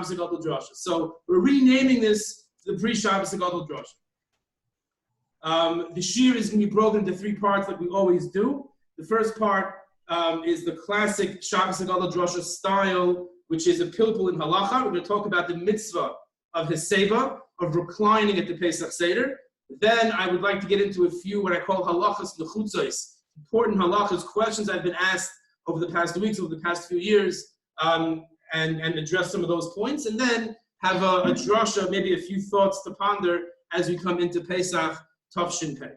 HaGadol Drasha. So we're renaming this the pre-Shabbos HaGadol Drasha. The shir is going to be broken into three parts like we always do. The first part is the classic Shabbos HaGadol Drasha style, which is a pilpul in halacha. We're going to talk about the mitzvah of heseba, of reclining at the Pesach Seder. Then I would like to get into a few what I call halachas nechutzos, important halachas, questions I've been asked over the past weeks, over the past few years, and address some of those points, and then have a drasha, maybe a few thoughts to ponder as we come into Pesach Tafshin Pei.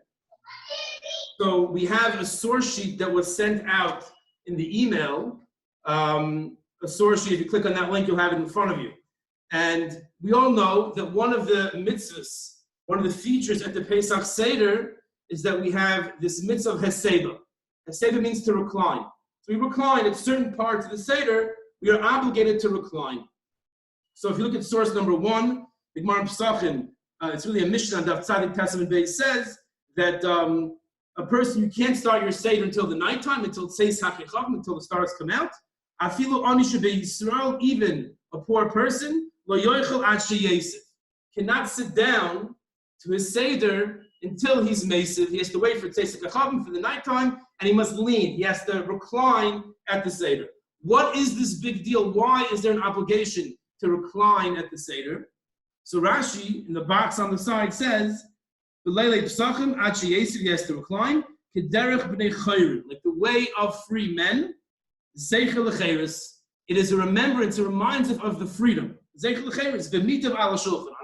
So we have a source sheet that was sent out in the email. A source sheet, if you click on that link, you'll have it in front of you. And we all know that one of the mitzvahs, one of the features at the Pesach Seder is that we have this mitzvah of heseba. Heseba means to recline. So we recline at certain parts of the Seder, we are obligated to recline. So if you look at source number 1, the Gemara in Pesachim, it's really a Mishnah on Daf Tzadik Testament Beis says that a person, you can't start your Seder until the nighttime, until Tzeis HaChechavim, until the stars come out. Afilu ani shebei Yisrael, even a poor person, lo yoichel ad sheyesef, cannot sit down to his Seder until he's Mesiv. He has to wait for Tzeis HaChechavim for the nighttime, and he must lean. He has to recline at the Seder. What is this big deal? Why is there an obligation to recline at the Seder? So Rashi, in the box on the side, says, he has to recline, like the way of free men. It is a remembrance, it reminds us of the freedom. On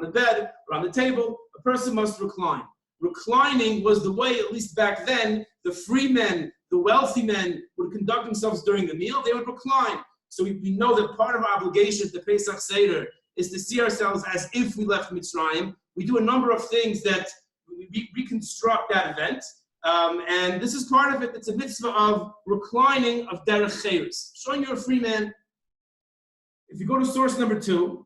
the bed or on the table, a person must recline. Reclining was the way, at least back then, the free men, the wealthy men would conduct themselves during the meal. They would recline. So we know that part of our obligation at the Pesach Seder is to see ourselves as if we left Mitzrayim. We do a number of things that we reconstruct that event. And this is part of it. It's a mitzvah of reclining of derech cheres, showing you're a free man. If you go to source number 2,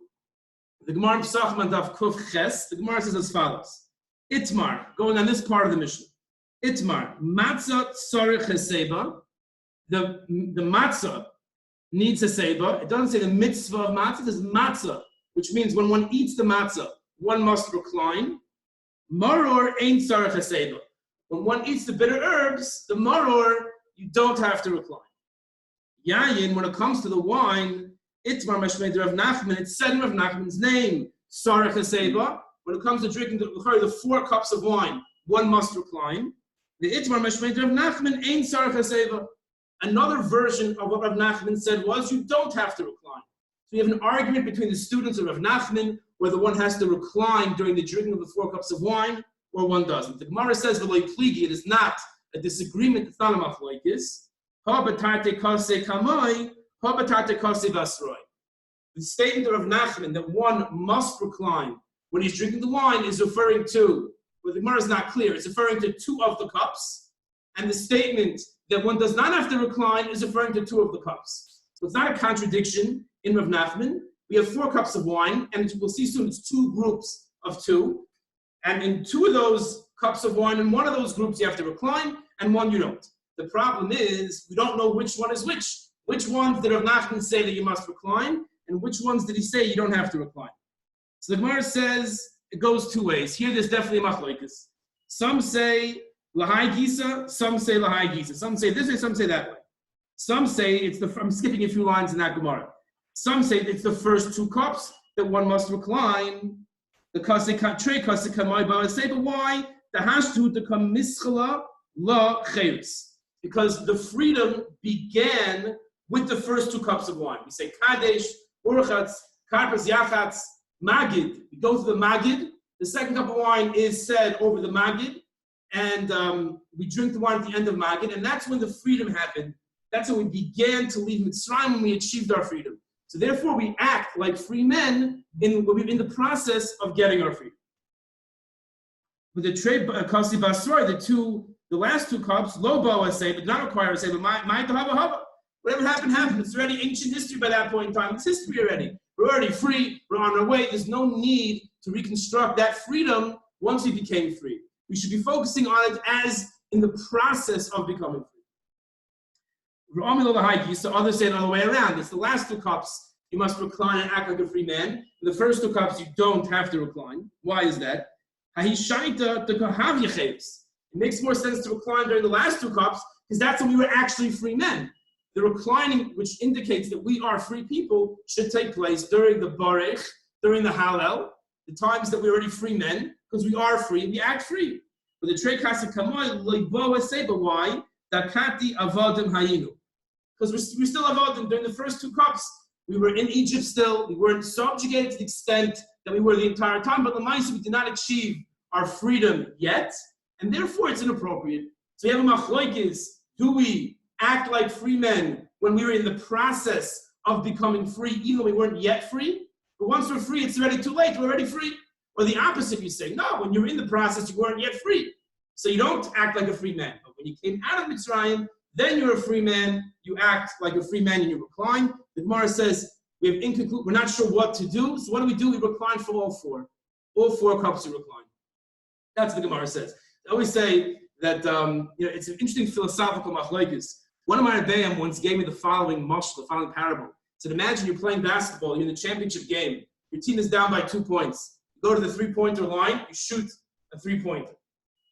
the Gemara in Pesachim on Daf Kuf Ches, the Gemara says as follows. Itmar, going on this part of the Mishnah. Itmar, matzah tzarich heseba. The matzah needs heseba. It doesn't say the mitzvah of matzah, it says matzah, which means when one eats the matzah, one must recline. Maror ain't tzarich heseba. When one eats the bitter herbs, the maror, you don't have to recline. Yayin, when it comes to the wine, Itmar mashmei Rav Nachman, it's said in Rav Nachman's name, tzarich heseba. When it comes to drinking the 4 cups of wine, one must recline. The Itmar mashmei Rav Nachman ain't tzarich heseba. Another version of what Rav Nachman said was you don't have to recline. So you have an argument between the students of Rav Nachman whether one has to recline during the drinking of the 4 cups of wine or one doesn't. The Gemara says v'lo pligi, it is not a disagreement. It's not a machlokes. Ha b'tate kasei kamoi, ha b'tate kasei vasroi. The statement of Rav Nachman that one must recline when he's drinking the wine is referring to, well, the Gemara is not clear, it's referring to 2 of the cups, and the statement that one does not have to recline is referring to 2 of the cups. So it's not a contradiction in Rav Nachman. We have 4 cups of wine, and we'll see soon it's 2 groups of 2. And in 2 of those cups of wine, in one of those groups you have to recline, and one you don't. The problem is, we don't know which one is which. Which ones did Rav Nachman say that you must recline, and which ones did he say you don't have to recline? So the Gemara says it goes 2 ways. Here there's definitely a machlokes. Some say Lahai Gisa, some say Lahai Gisa. Some say this way, some say that way. Some say it's I'm skipping a few lines in that Gemara. Some say it's the first 2 cups that one must recline. The kasei trei kasei kamai ba say, but why? The hashtu to come mischala la cheres. Because the freedom began with the first 2 cups of wine. We say kadesh, urchatz, karpas yachatz, magid. We go to the magid. The second cup of wine is said over the magid. And we drink the wine at the end of Magid, and that's when the freedom happened. That's when we began to leave Mitzrayim, when we achieved our freedom. So therefore, we act like free men in the process of getting our freedom. With the trade kasi basroi, the last 2 cups, lo bo say, but not require say, but my hava. Whatever happened, happened. It's already ancient history by that point in time. It's history already. We're already free. We're on our way. There's no need to reconstruct that freedom once we became free. We should be focusing on it as in the process of becoming free. So others say it all the way around. It's the last 2 cups you must recline and act like a free man. In the first 2 cups, you don't have to recline. Why is that? It makes more sense to recline during the last 2 cups because that's when we were actually free men. The reclining, which indicates that we are free people, should take place during the Barech, during the Hallel, the times that we're already free men, because we are free, we act free. But the Trei Kasa Kamoy, Leiboa Seba, why? Dakati Avodim Hayinu. Because we're still Avodim. During the first 2 cups, we were in Egypt still, we weren't subjugated to the extent that we were the entire time, but Lamaisa, we did not achieve our freedom yet, and therefore it's inappropriate. So you have a machlokes, do we act like free men when we were in the process of becoming free, even though we weren't yet free? But once we're free, it's already too late, we're already free. Or the opposite, you say, no, when you're in the process, you weren't yet free. So you don't act like a free man. But when you came out of Mitzrayim, then you're a free man, you act like a free man and you recline. The Gemara says, we're not sure what to do, so what do? We recline for all 4. All 4 cups you recline. That's what the Gemara says. I always say that it's an interesting philosophical machlokes. One of my Rebbeim once gave me the following mashal, the following parable. So imagine you're playing basketball, you're in the championship game, your team is down by 2 points. You go to the 3-pointer line, you shoot a 3-pointer.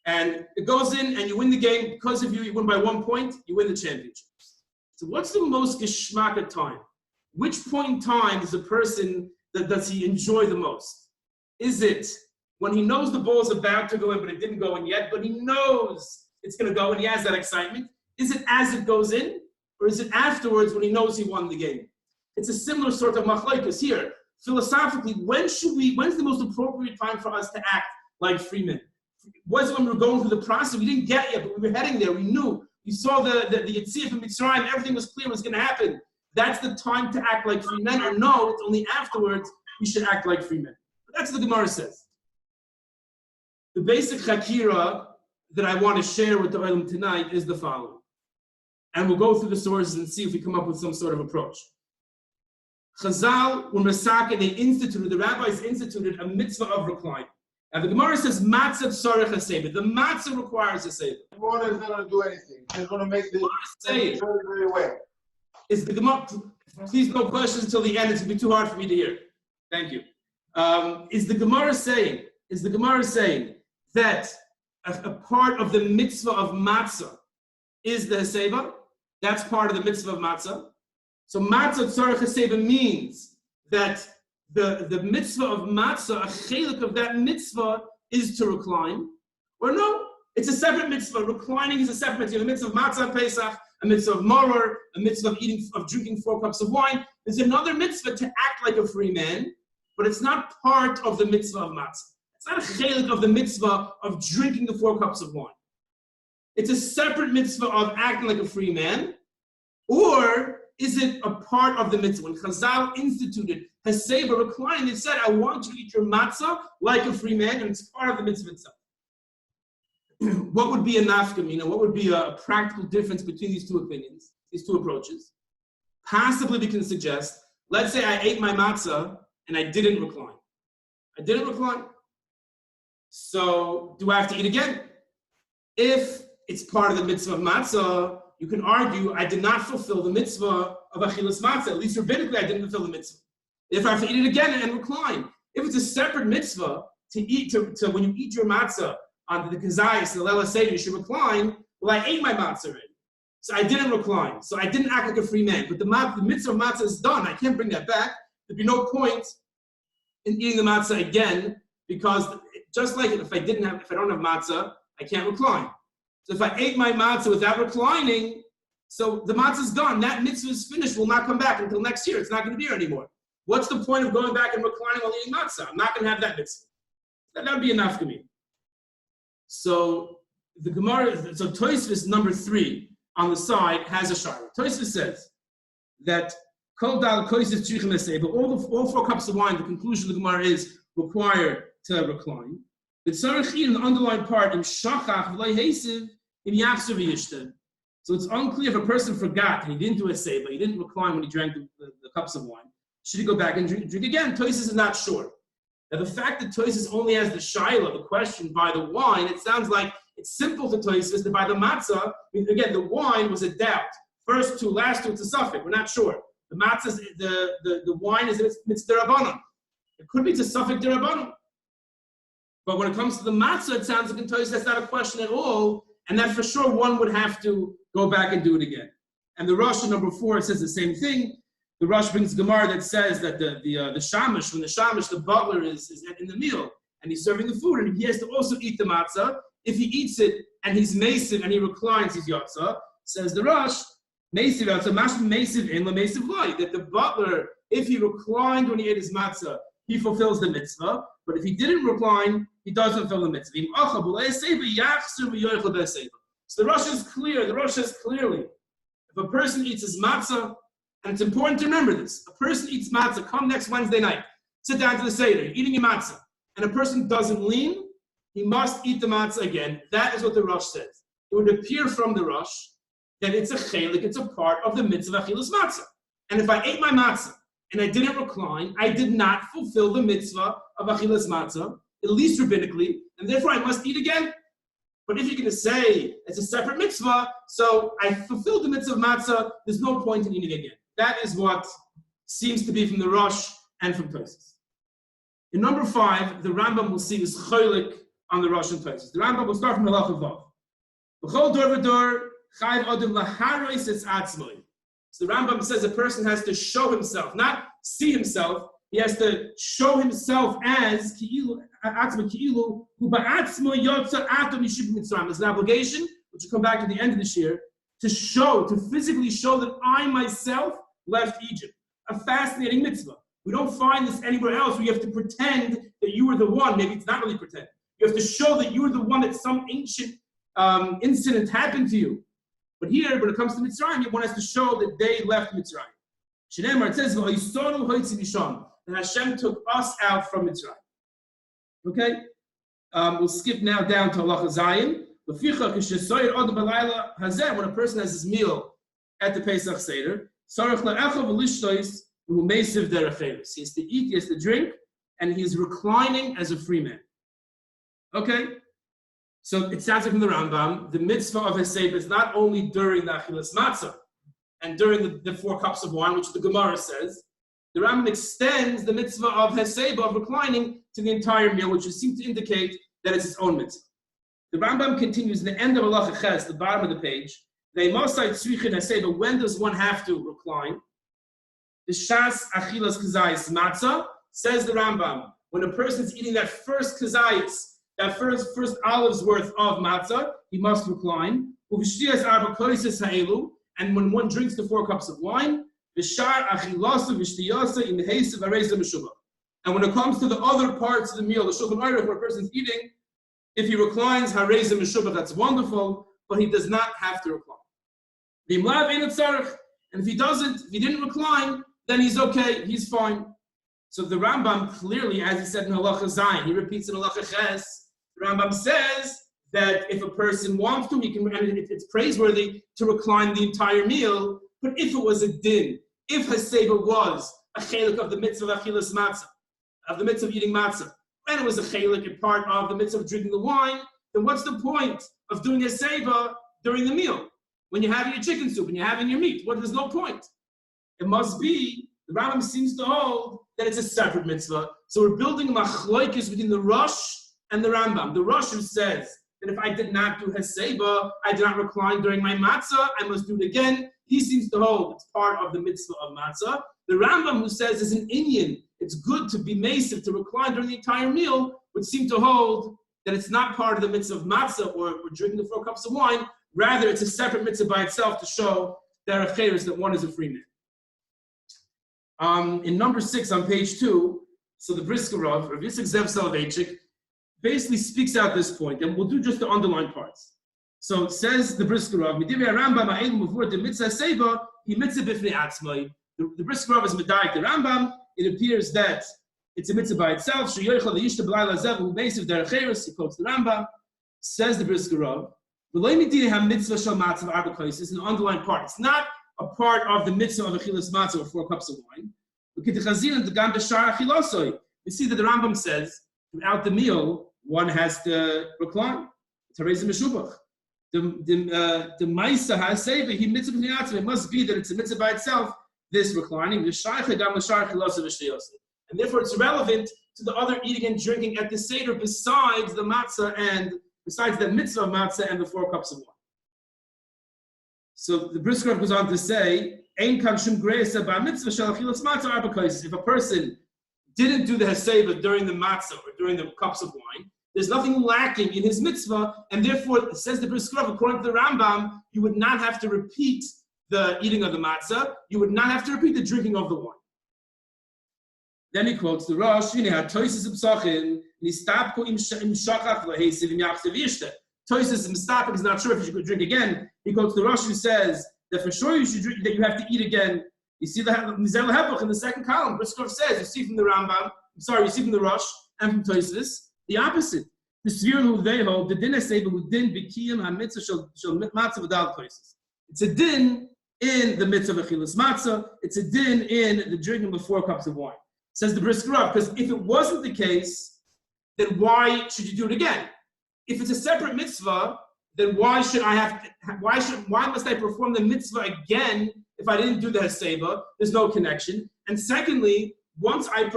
And it goes in and you win the game. Because of you win by 1 point, you win the championship. So what's the most geschmack time? Which point in time is a person does he enjoy the most? Is it when he knows the ball is about to go in, but it didn't go in yet, but he knows it's going to go and he has that excitement? Is it as it goes in? Or is it afterwards when he knows he won the game? It's a similar sort of machlokes here. Philosophically, when's the most appropriate time for us to act like free men? Was it when we were going through the process? We didn't get it yet, but we were heading there. We knew. We saw the Yitzhak from Mitzrayim. Everything was clear was going to happen. That's the time to act like free men. Or no, it's only afterwards we should act like free men. But that's what the Gemara says. The basic chakira that I want to share with the Olam tonight is the following. And we'll go through the sources and see if we come up with some sort of approach. Chazal, when the rabbis instituted a mitzvah of recline. Now the Gemara says, matzah tzarech haseba. The matzah requires a seba. The water is not going to do anything. It's going to make the very, very well. Is the Gemara, please no questions until the end. It's going to be too hard for me to hear. Thank you. Is the Gemara saying that a part of the mitzvah of matzah is the haseba? That's part of the mitzvah of matzah. So matzah tzarech haseba means that the mitzvah of matzah, a chelik of that mitzvah is to recline. Or no, it's a separate mitzvah. Reclining is a separate mitzvah. A mitzvah of matzah Pesach, a mitzvah of maror, a mitzvah of drinking 4 cups of wine. There's another mitzvah to act like a free man, but it's not part of the mitzvah of matzah. It's not a chelik of the mitzvah of drinking the 4 cups of wine. It's a separate mitzvah of acting like a free man, or is it a part of the mitzvah? When Chazal instituted Haseba, recline, it said, I want you to eat your matzah like a free man, and it's part of the mitzvah itself. What would be a nafkamina? What would be a practical difference between these 2 opinions, these 2 approaches? Possibly we can suggest, let's say I ate my matzah and I didn't recline. I didn't recline. So do I have to eat again? If it's part of the mitzvah of matzah, you can argue I did not fulfill the mitzvah of achilas matzah. At least rabbinically, I didn't fulfill the mitzvah. If I have to eat it again and recline. If it's a separate mitzvah to eat, to when you eat your matzah on the kazayas, the lela seder, you should recline. Well, I ate my matzah already. So I didn't recline. So I didn't act like a free man. But the mitzvah of matzah is done. I can't bring that back. There'd be no point in eating the matzah again, because just like if I don't have matzah, I can't recline. So if I ate my matzah without reclining, so the matzah is gone. That mitzvah is finished. Will not come back until next year. It's not going to be here anymore. What's the point of going back and reclining while eating matzah? I'm not going to have that mitzvah. That would be enough for me. So the Gemara, so Tosfos number 3 on the side has a shayla. Tosfos says that kol dal koises tzrichim esei, but all 4 cups of wine, the conclusion of the Gemara is required to recline. The tzarech in the underlying part in shachach v'lo hesiv in yachzer v'yishter. So it's unclear if a person forgot and he didn't do a seba, he didn't recline when he drank the cups of wine. Should he go back and drink again? Tosfos is not sure. Now the fact that Tosfos only has the shaila, the question by the wine, it sounds like it's simple to Tosfos that by the matzah, again, the wine was a doubt. First 2, last 2, it's a suffix. We're not sure. The matzah, the wine is mitzvah derabanan. It could be to suffix derabanan. But when it comes to the matzah, it sounds like in Tosfos that's not a question at all, and that for sure one would have to go back and do it again. And the Rosh number 4 says the same thing. The Rosh brings Gemara that says that the shamash, when the shamash, the butler is in the meal and he's serving the food, and he has to also eat the matzah. If he eats it and he's masiv and he reclines his yatzah, says the Rosh, masiv yatzah, mashma masiv in la masiv loy, that the butler, if he reclined when he ate his matzah, he fulfills the mitzvah. But if he didn't recline, he doesn't fulfill the mitzvah. So the Rosh is clear. The Rosh says clearly, if a person eats his matzah, and it's important to remember this, a person eats matzah, come next Wednesday night, sit down to the Seder, you're eating your matzah, and a person doesn't lean, he must eat the matzah again. That is what the Rosh says. It would appear from the Rosh that it's a chelik, it's a part of the mitzvah achilas matzah. And if I ate my matzah and I didn't recline, I did not fulfill the mitzvah of achilas matzah, at least rabbinically, and therefore I must eat again. But if you're going to say it's a separate mitzvah, so I fulfilled the mitzvah of matzah, there's no point in eating again. That is what seems to be from the Rosh and from Tosfos. In number 5, the Rambam will see is cholik on the Rosh and Tosfos. The Rambam will start from Halacha Vav. B'chol dor v'dor chayv adam laharos es atzmoi. So the Rambam says a person has to show himself, not see himself. He has to show himself as ki'ilu atzma ki'ilu hu ba'atzmo yotza atom yishib mitzrayim. There's an obligation, which will come back at the end of this year, to show, to physically show that I myself left Egypt. A fascinating mitzvah. We don't find this anywhere else where you have to pretend that you were the one. Maybe it's not really pretend. You have to show that you were the one, that some ancient incident happened to you. But here, when it comes to Mitzrayim, one has to show that they left Mitzrayim. It says, that Hashem took us out from Mitzrayim. Okay? We'll skip now down to Halacha Zayin. When a person has his meal at the Pesach Seder, he has to eat, he has to drink, and he is reclining as a free man. Okay? So it sounds like from the Rambam, the mitzvah of Heseba is not only during the Achilas Matzah and during the 4 cups of wine, which the Gemara says. The Rambam extends the mitzvah of Heseba, of reclining, to the entire meal, which would seem to indicate that it's its own mitzvah. The Rambam continues in the end of Halacha Ches, the bottom of the page. When does one have to recline? The Shas Achilas Kazayis Matzah, says the Rambam, when a person's eating that first kazayis, that first olive's worth of matzah, he must recline. And when one drinks the 4 cups of wine, and when it comes to the other parts of the meal, the Shulchan Aruch, where a person's eating, if he reclines, harezim meshubach, that's wonderful, but he does not have to recline. And if he didn't recline, then he's okay, he's fine. So the Rambam clearly, as he said in Halacha Zayin, he repeats in Halacha Ches, the Rambam says that if a person wants to, he can, and it's praiseworthy to recline the entire meal. But if it was a din, if Heseba was a chelik of the mitzvah of achilas matzah, of the mitzvah of eating matzah, and it was a chelik and part of the mitzvah of drinking the wine, then what's the point of doing Heseba during the meal? When you're having your chicken soup and you're having your meat, there's no point. It must be, the Rambam seems to hold that it's a separate mitzvah. So we're building a machlokes between the Rosh and the Rambam. The Rosh who says that if I did not do Heseba, I did not recline during my matzah, I must do it again. He seems to hold it's part of the mitzvah of matzah. The Rambam who says as an Indian, it's good to be masiv, to recline during the entire meal, would seem to hold that it's not part of the mitzvah of matzah or drinking the 4 cups of wine. Rather, it's a separate mitzvah by itself to show there are chayers that one is a free man. In number 6 on page 2, so the Brisker Rav Yitzchak Zev Soloveitchik, basically speaks out this point, and we'll do just the underlined parts. So it says the Brisker Rav, the Brisker Rav is medayik the Rambam. It appears that it's a mitzvah by itself. He quotes the Rambam. Says the Brisker Rav, in the underlined part. It's not a part of the mitzvah of achilas matzah or 4 cups of wine. We see that the Rambam says throughout the meal one has to recline. The Maisa has say he mitzvah. It must be that it's a mitzvah by itself this reclining. And therefore it's relevant to the other eating and drinking at the Seder besides the matzah and besides the mitzvah of matzah and the 4 cups of wine. So the Brisker goes on to say, if a person didn't do the Heseba during the matzah or during the cups of wine, there's nothing lacking in his mitzvah, and therefore, it says the Brisker, according to the Rambam, you would not have to repeat the eating of the matzah, you would not have to repeat the drinking of the wine. Then he quotes the Rosh, Toises Mistapik is not sure if you should drink again. He quotes the Rosh who says that for sure you should drink, that you have to eat again. You see the Mizel Hebuch in the second column. Brisker says, you see from the Rambam, you see from the Rosh and from Toises, the opposite. The Svir who they hold, the din Heseba who din b'kiyam ha-mitzvah shel matzah v'dal Toises. It's a din in the mitzvah of achilas matzah. It's a din in the drinking of 4 cups of wine. Says the Brisker, because if it wasn't the case, then why should you do it again? If it's a separate mitzvah, then why must I perform the mitzvah again if I didn't do the Heseba? There's no connection. And secondly, once I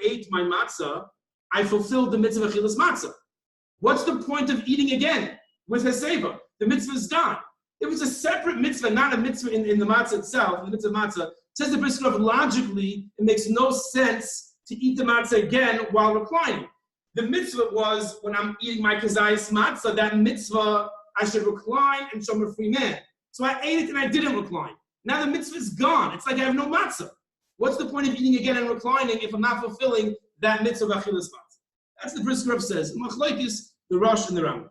ate my matzah, I fulfilled the mitzvah of achilas matzah. What's the point of eating again with Heseba? The mitzvah is gone. It was a separate mitzvah, not a mitzvah in the matzah itself, in the mitzvah of matzah. Says the Brisker, logically, it makes no sense to eat the matzah again while reclining. The mitzvah was when I'm eating my kazayas matzah, that mitzvah, I should recline and show a free man. So I ate it and I didn't recline. Now the mitzvah is gone. It's like I have no matzah. What's the point of eating again and reclining if I'm not fulfilling that mitzvah of achilas matzah? That's the Brisker says. Machlokes, the Rosh and the Rambam.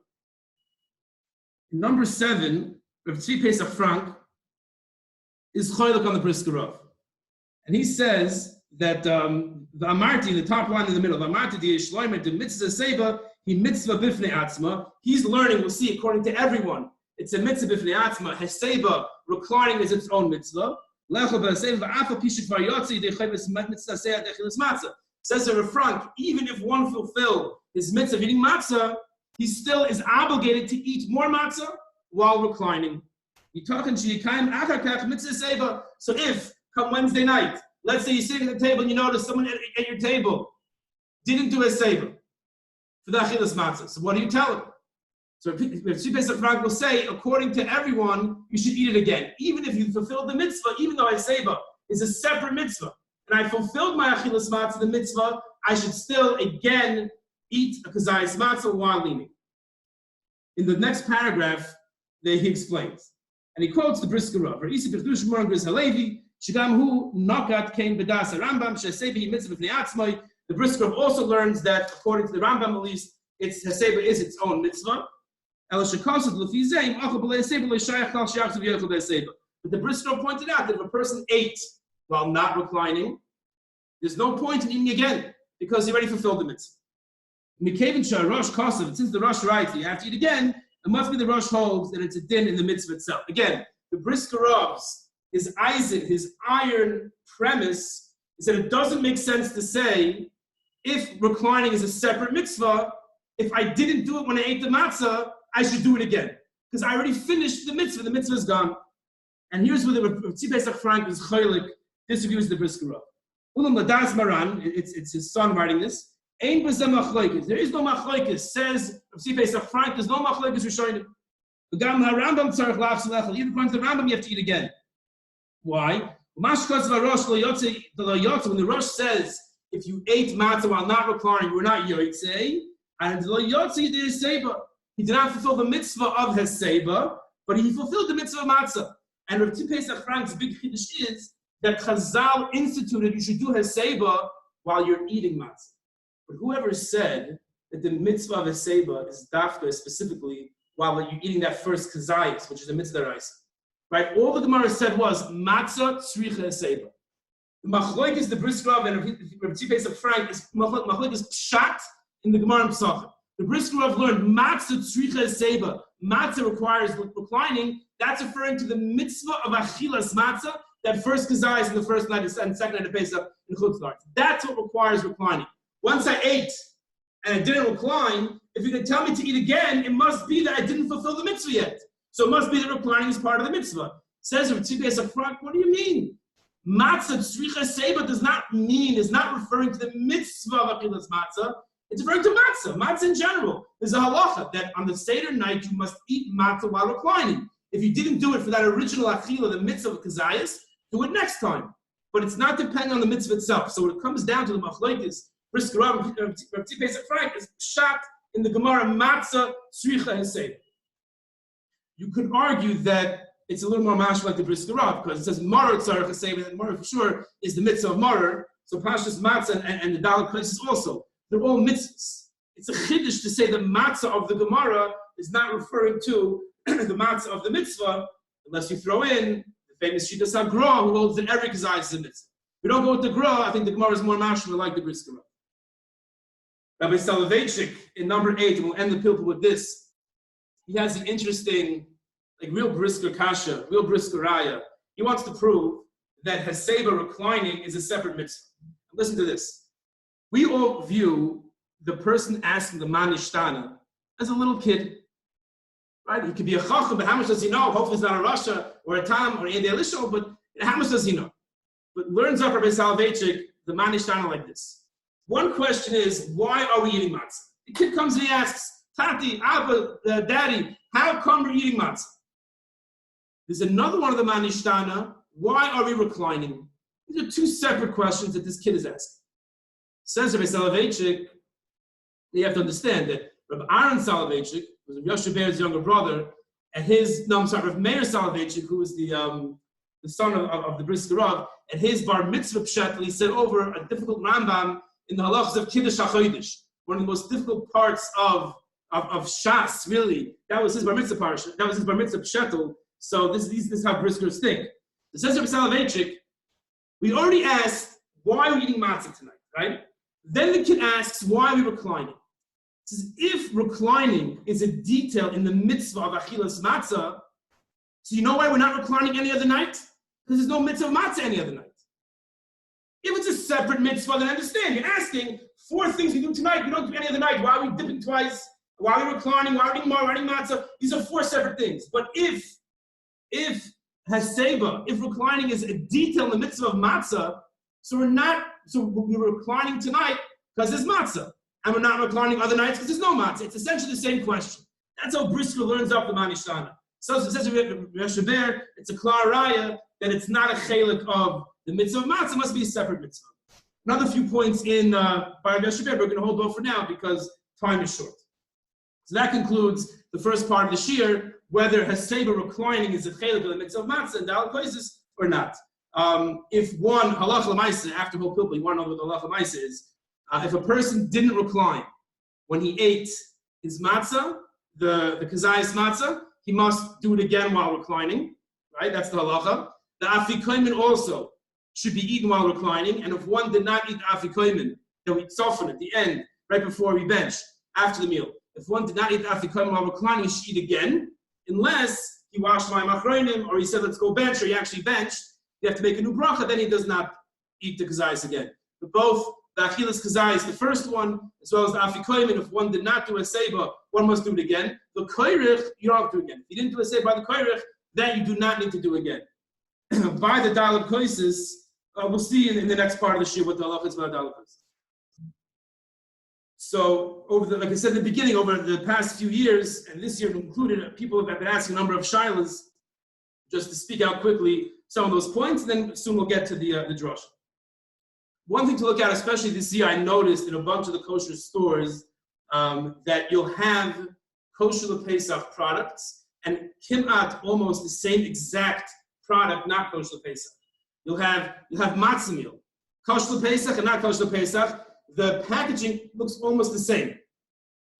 Number 7, Rav Tzvi Pesach Frank is choylek on the Brisker. And he says that the Amarti, the top line in the middle, the Amarti, the Yishloimer, the mitzvah seba, he mitzvah bifnei atzma. He's learning, we'll see, according to everyone, it's a mitzvah bifnei atzma. Heseba, reclining, is its own mitzvah. Says the Frank, even if one fulfilled his mitzvah of eating matzah, he still is obligated to eat more matzah while reclining. So if, come Wednesday night, let's say you're sitting at the table and you notice someone at your table didn't do a seba for the achilas matzah. So what do you tell him? So Rav Pesach Frank will say, according to everyone, you should eat it again. Even if you fulfilled the mitzvah, even though a seba is a separate mitzvah, and I fulfilled my achilas matzah, the mitzvah, I should still again eat a kazayas matzah while leaning. In the next paragraph, he explains. And he quotes the Brisker Rav. The Brisker also learns that, according to the Rambam at least, Heseba is its own mitzvah. But the Brisker pointed out that if a person ate while not reclining, there's no point in eating again because he already fulfilled the mitzvah. Since the Rosh writes you have to eat again, it must be the Rosh holds that it's a din in the mitzvah itself. Again, the Brisker Rav's, his iron premise is that it doesn't make sense to say if reclining is a separate mitzvah, if I didn't do it when I ate the matzah, I should do it again. Because I already finished the mitzvah is gone. And here's where the Rav Tzvi Pesach Frank is choylek, disagrees with the Brisker Rav. Ulam Ladas Maran, it's his son writing this. Ein b'zeh machlokes. There is no machlokes. Says Rav Tzvi Pesach Frank, there's no machlokes Rishonim. Even according to the Rambam, you have to eat again. Why? When the Rosh says, if you ate matzah while not reclining, you were not yotzei, and lo yotzei did Heseba. He did not fulfill the mitzvah of Heseba, but he fulfilled the mitzvah of matzah. And Rav Tzvi Pesach Frank's big chiddush is that Chazal instituted you should do Heseba while you're eating matzah. But whoever said that the mitzvah of Heseba is dafka specifically while you're eating that first kazayis, which is a mitzvah deraisa, right? All the Gemara said was matzah tzricha Heseba. The machlokes, the Brisker Rav and Rav Tzvi Pesach Frank is machlokes pshat in the Gemara and Pesachim. The Brisker Rav learned matzah tzricha Heseba. Matzah requires reclining. That's referring to the mitzvah of achilas matzah, that first kazayis in the first night and second night of Pesach in Chutz La'aretz. That's what requires reclining. Once I ate and I didn't recline, if you can tell me to eat again, it must be that I didn't fulfill the mitzvah yet. So it must be that reclining is part of the mitzvah. Says Rav Tzvi Pesach Frank, what do you mean? Matzah tzricha seba does not mean, is not referring to the mitzvah of achilas matzah. It's referring to matzah. Matzah in general. There's a halacha that on the Seder night you must eat matzah while reclining. If you didn't do it for that original achila, the mitzvah of kazayas, do it next time. But it's not depending on the mitzvah itself. So when it comes down to the machlokes, Brisker Rav Pesach Frank is shot in the Gemara matzah tzricha hesed. You could argue that it's a little more mashal like the Brisker Rav because it says marar tzarich hesed, and marar for sure is the mitzvah of marar. So pashas matzah and the daled places also. They're all mitzvahs. It's a chiddush to say the matzah of the Gemara is not referring to the matzah of the mitzvah, unless you throw in the famous Shittas HaGra, who holds that every kazayis is a mitzvah. If we don't go with the Gra, I think the Gemara is more mashma like the Brisker Rav. Rabbi Soloveitchik in number 8, and we'll end the pilpul with this. He has an interesting, like real Brisker Kasha, real Brisker Raya. He wants to prove that Haseba reclining is a separate mitzvah. Listen to this. We all view the person asking the manishtana as a little kid, right? He could be a chacham, but how much does he know? Hopefully, it's not a Rasha or a Tam or an Elisho, but how much does he know? But learns up Rabbi Soloveitchik the manishtana like this. One question is, why are we eating matzah? The kid comes and he asks, Tati, Abba, Daddy, how come we're eating matzah? There's another one of the manishtana. Why are we reclining? These are two separate questions that this kid is asking. Says Rabbi Soloveitchik, you have to understand that Rabbi Aaron Soloveitchik was Yoshe Bear's younger brother, and Rabbi Meir Soloveitchik, who was the son of the Brisker Rav, and his bar mitzvah pshat, he said over a difficult Rambam in the halachas of Kiddush HaChodesh, one of the most difficult parts of Shas, really. That was his bar mitzvah parsha. That was his bar mitzvah pshatul. So this is how Briskers think. It says Rabbi Soloveitchik, we already asked why are we eating matzah tonight, right? Then the kid asks, why are we reclining? It says, if reclining is a detail in the mitzvah of achilas matzah, so you know why we're not reclining any other night? Because there's no mitzvah of matzah any other night. If it's a separate mitzvah, then I understand. You're asking 4 things we do tonight, we don't do any other night. Why are we dipping twice? Why are we reclining? Why are we eating more? Why are we eating matzah? These are 4 separate things. But if haseba, if reclining is a detail in the mitzvah of matzah, so we're reclining tonight because there's matzah. And we're not reclining other nights because there's no matzah. It's essentially the same question. That's how Brisker learns up the manishtana. So it says Yoshe Bear, it's a klar raya that it's not a chelik of the mitzvah of matzah, it must be a separate mitzvah. Another few points in by Yoshe Bear, we're going to hold off for now because time is short. So that concludes the first part of the shiur, whether haseba reclining is a chelik of the mitzvah of matzah and daled places or not. If one halacha l'maisa, after whole pilpul, you want to know what the halacha l'maisa is. If a person didn't recline when he ate his matzah, the kazayas matzah, he must do it again while reclining, right? That's the halacha. The afikoimen also should be eaten while reclining, and if one did not eat afikoimen, then we soften at the end, right before we bench, after the meal. If one did not eat afikoimen while reclining, he should eat again, unless he washed my machronim, or he said, let's go bench, or he actually benched. You have to make a new bracha, then he does not eat the kazayas again. But both the achilas kazayas, the first one, as well as the afikoimen, if one did not do a seba, one must do it again. The koirich, you don't have to do again. If you didn't do a seba by the koirich, then you do not need to do again. By the daled koises, we'll see in the next part of the shiur what the halacha is about daled koises. So, like I said in the beginning, over the past few years, and this year included, people have been asking a number of shilas. Just to speak out quickly some of those points, and then soon we'll get to the drasha. One thing to look at, especially this year, I noticed in a bunch of the kosher stores that you'll have kosher LePesach products, and kimat almost the same exact product, not kosher LePesach. You'll have matzah meal, kosher LePesach and not kosher LePesach. The packaging looks almost the same.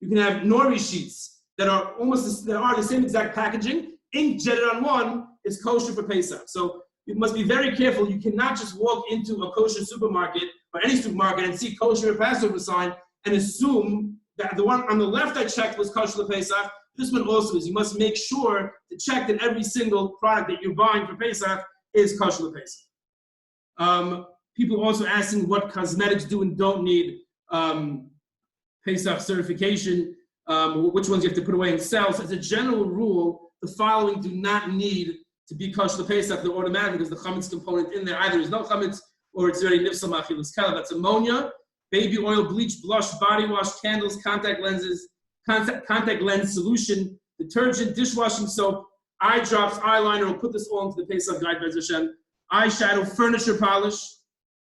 You can have nori sheets that are the same exact packaging. Ink jetted on one is kosher for Pesach. So you must be very careful. You cannot just walk into a kosher supermarket or any supermarket and see kosher Passover sign and assume that the one on the left I checked was kosher Pesach. This one also is. You must make sure to check that every single product that you're buying for Pesach is kosher Pesach. People also asking what cosmetics do and don't need Pesach certification, which ones you have to put away and sell. So as a general rule, the following do not need to be kosher Pesach, they're automatic because the chametz component in there either is no chametz or it's very nifsal ma'achilas kala. That's ammonia, baby oil, bleach, blush, body wash, candles, contact lenses, contact lens solution, detergent, dishwashing soap, eye drops, eyeliner. We'll put this all into the Pesach guide, Be'ez Hashem. Eyeshadow, furniture polish,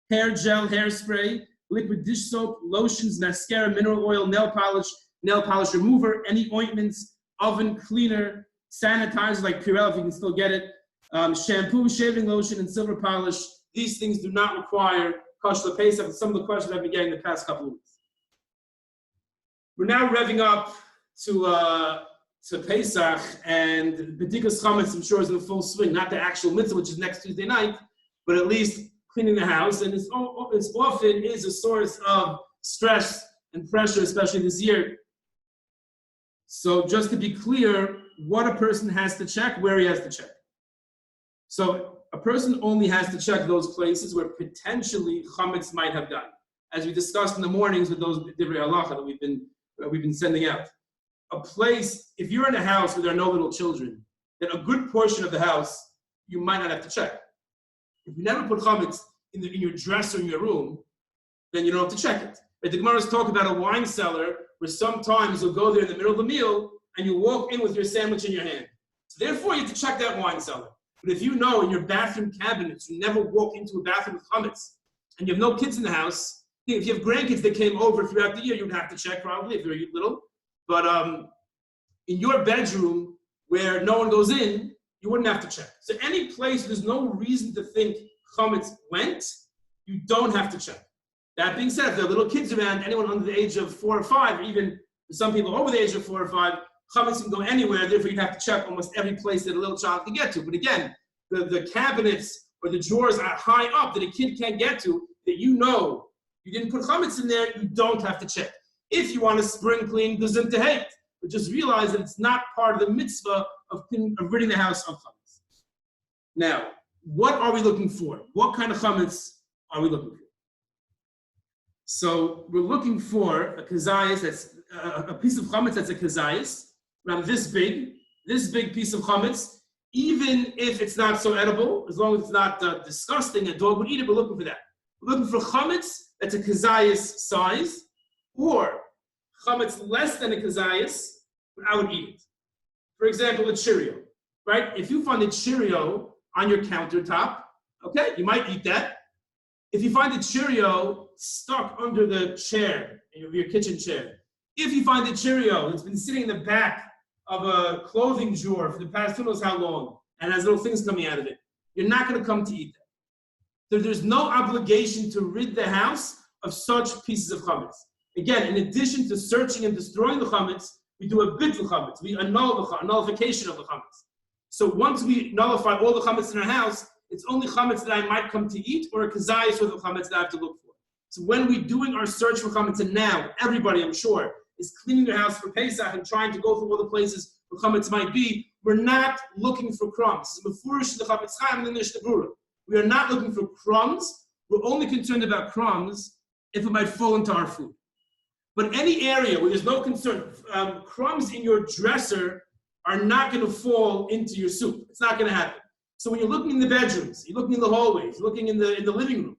hair gel, hairspray, liquid dish soap, lotions, mascara, mineral oil, nail polish remover, any ointments, oven cleaner, sanitizer like Purell if you can still get it, shampoo, shaving lotion, and silver polish. These things do not require kosher Pesach. Some of the questions I've been getting the past couple of weeks. We're now revving up to Pesach, and B'dikas Chametz, I'm sure, is in full swing. Not the actual mitzvah, which is next Tuesday night, but at least cleaning the house. And it's often is a source of stress and pressure, especially this year. So just to be clear, what a person has to check, where he has to check. So a person only has to check those places where potentially chametz might have gotten, as we discussed in the mornings with those divrei halacha that we've been sending out. A place, if you're in a house where there are no little children, then a good portion of the house you might not have to check. If you never put chametz in your dresser in your room, then you don't have to check it. But the Gemara's talk about a wine cellar where sometimes you'll go there in the middle of the meal and you walk in with your sandwich in your hand. So therefore, you have to check that wine cellar. But if you know in your bathroom cabinets, you never walk into a bathroom with chametz, and you have no kids in the house, if you have grandkids that came over throughout the year, you would have to check probably if they're little. But in your bedroom where no one goes in, you wouldn't have to check. So any place there's no reason to think chametz went, you don't have to check. That being said, if there are little kids around, anyone under the age of 4 or 5, or even some people over the age of 4 or 5, chametz can go anywhere. Therefore, you'd have to check almost every place that a little child can get to. But again, the cabinets or the drawers are high up that a kid can't get to, that you know you didn't put chametz in there, you don't have to check. If you want to spring clean, doesn't to hate, but just realize that it's not part of the mitzvah of ridding the house of chametz. Now, what are we looking for? What kind of chametz are we looking for? So we're looking for a kazayas that's a piece of chametz that's a kazayas, around this big piece of chametz, even if it's not so edible, as long as it's not disgusting, a dog would eat it, we're looking for that. We're looking for chametz that's a kazayas size, or chametz less than a kazayas, but I would eat it. For example, a Cheerio, right? If you find a Cheerio on your countertop, okay, you might eat that. If you find a Cheerio stuck under the chair, your kitchen chair, if you find a Cheerio that's been sitting in the back of a clothing drawer for the past who knows how long, and has little things coming out of it, you're not going to come to eat that. So there's no obligation to rid the house of such pieces of chametz. Again, in addition to searching and destroying the chametz, we do a bittul chametz. We annul the nullification of the chametz. So once we nullify all the chametz in our house, it's only chametz that I might come to eat, or a kazayas worth of chametz that I have to look for. So when we're doing our search for chametz, and now everybody, I'm sure, is cleaning their house for Pesach and trying to go through all the places where chametz might be, we're not looking for crumbs. We are not looking for crumbs. We're only concerned about crumbs if it might fall into our food. But any area where there's no concern, crumbs in your dresser are not going to fall into your soup. It's not going to happen. So when you're looking in the bedrooms, you're looking in the hallways, you're looking in the living room,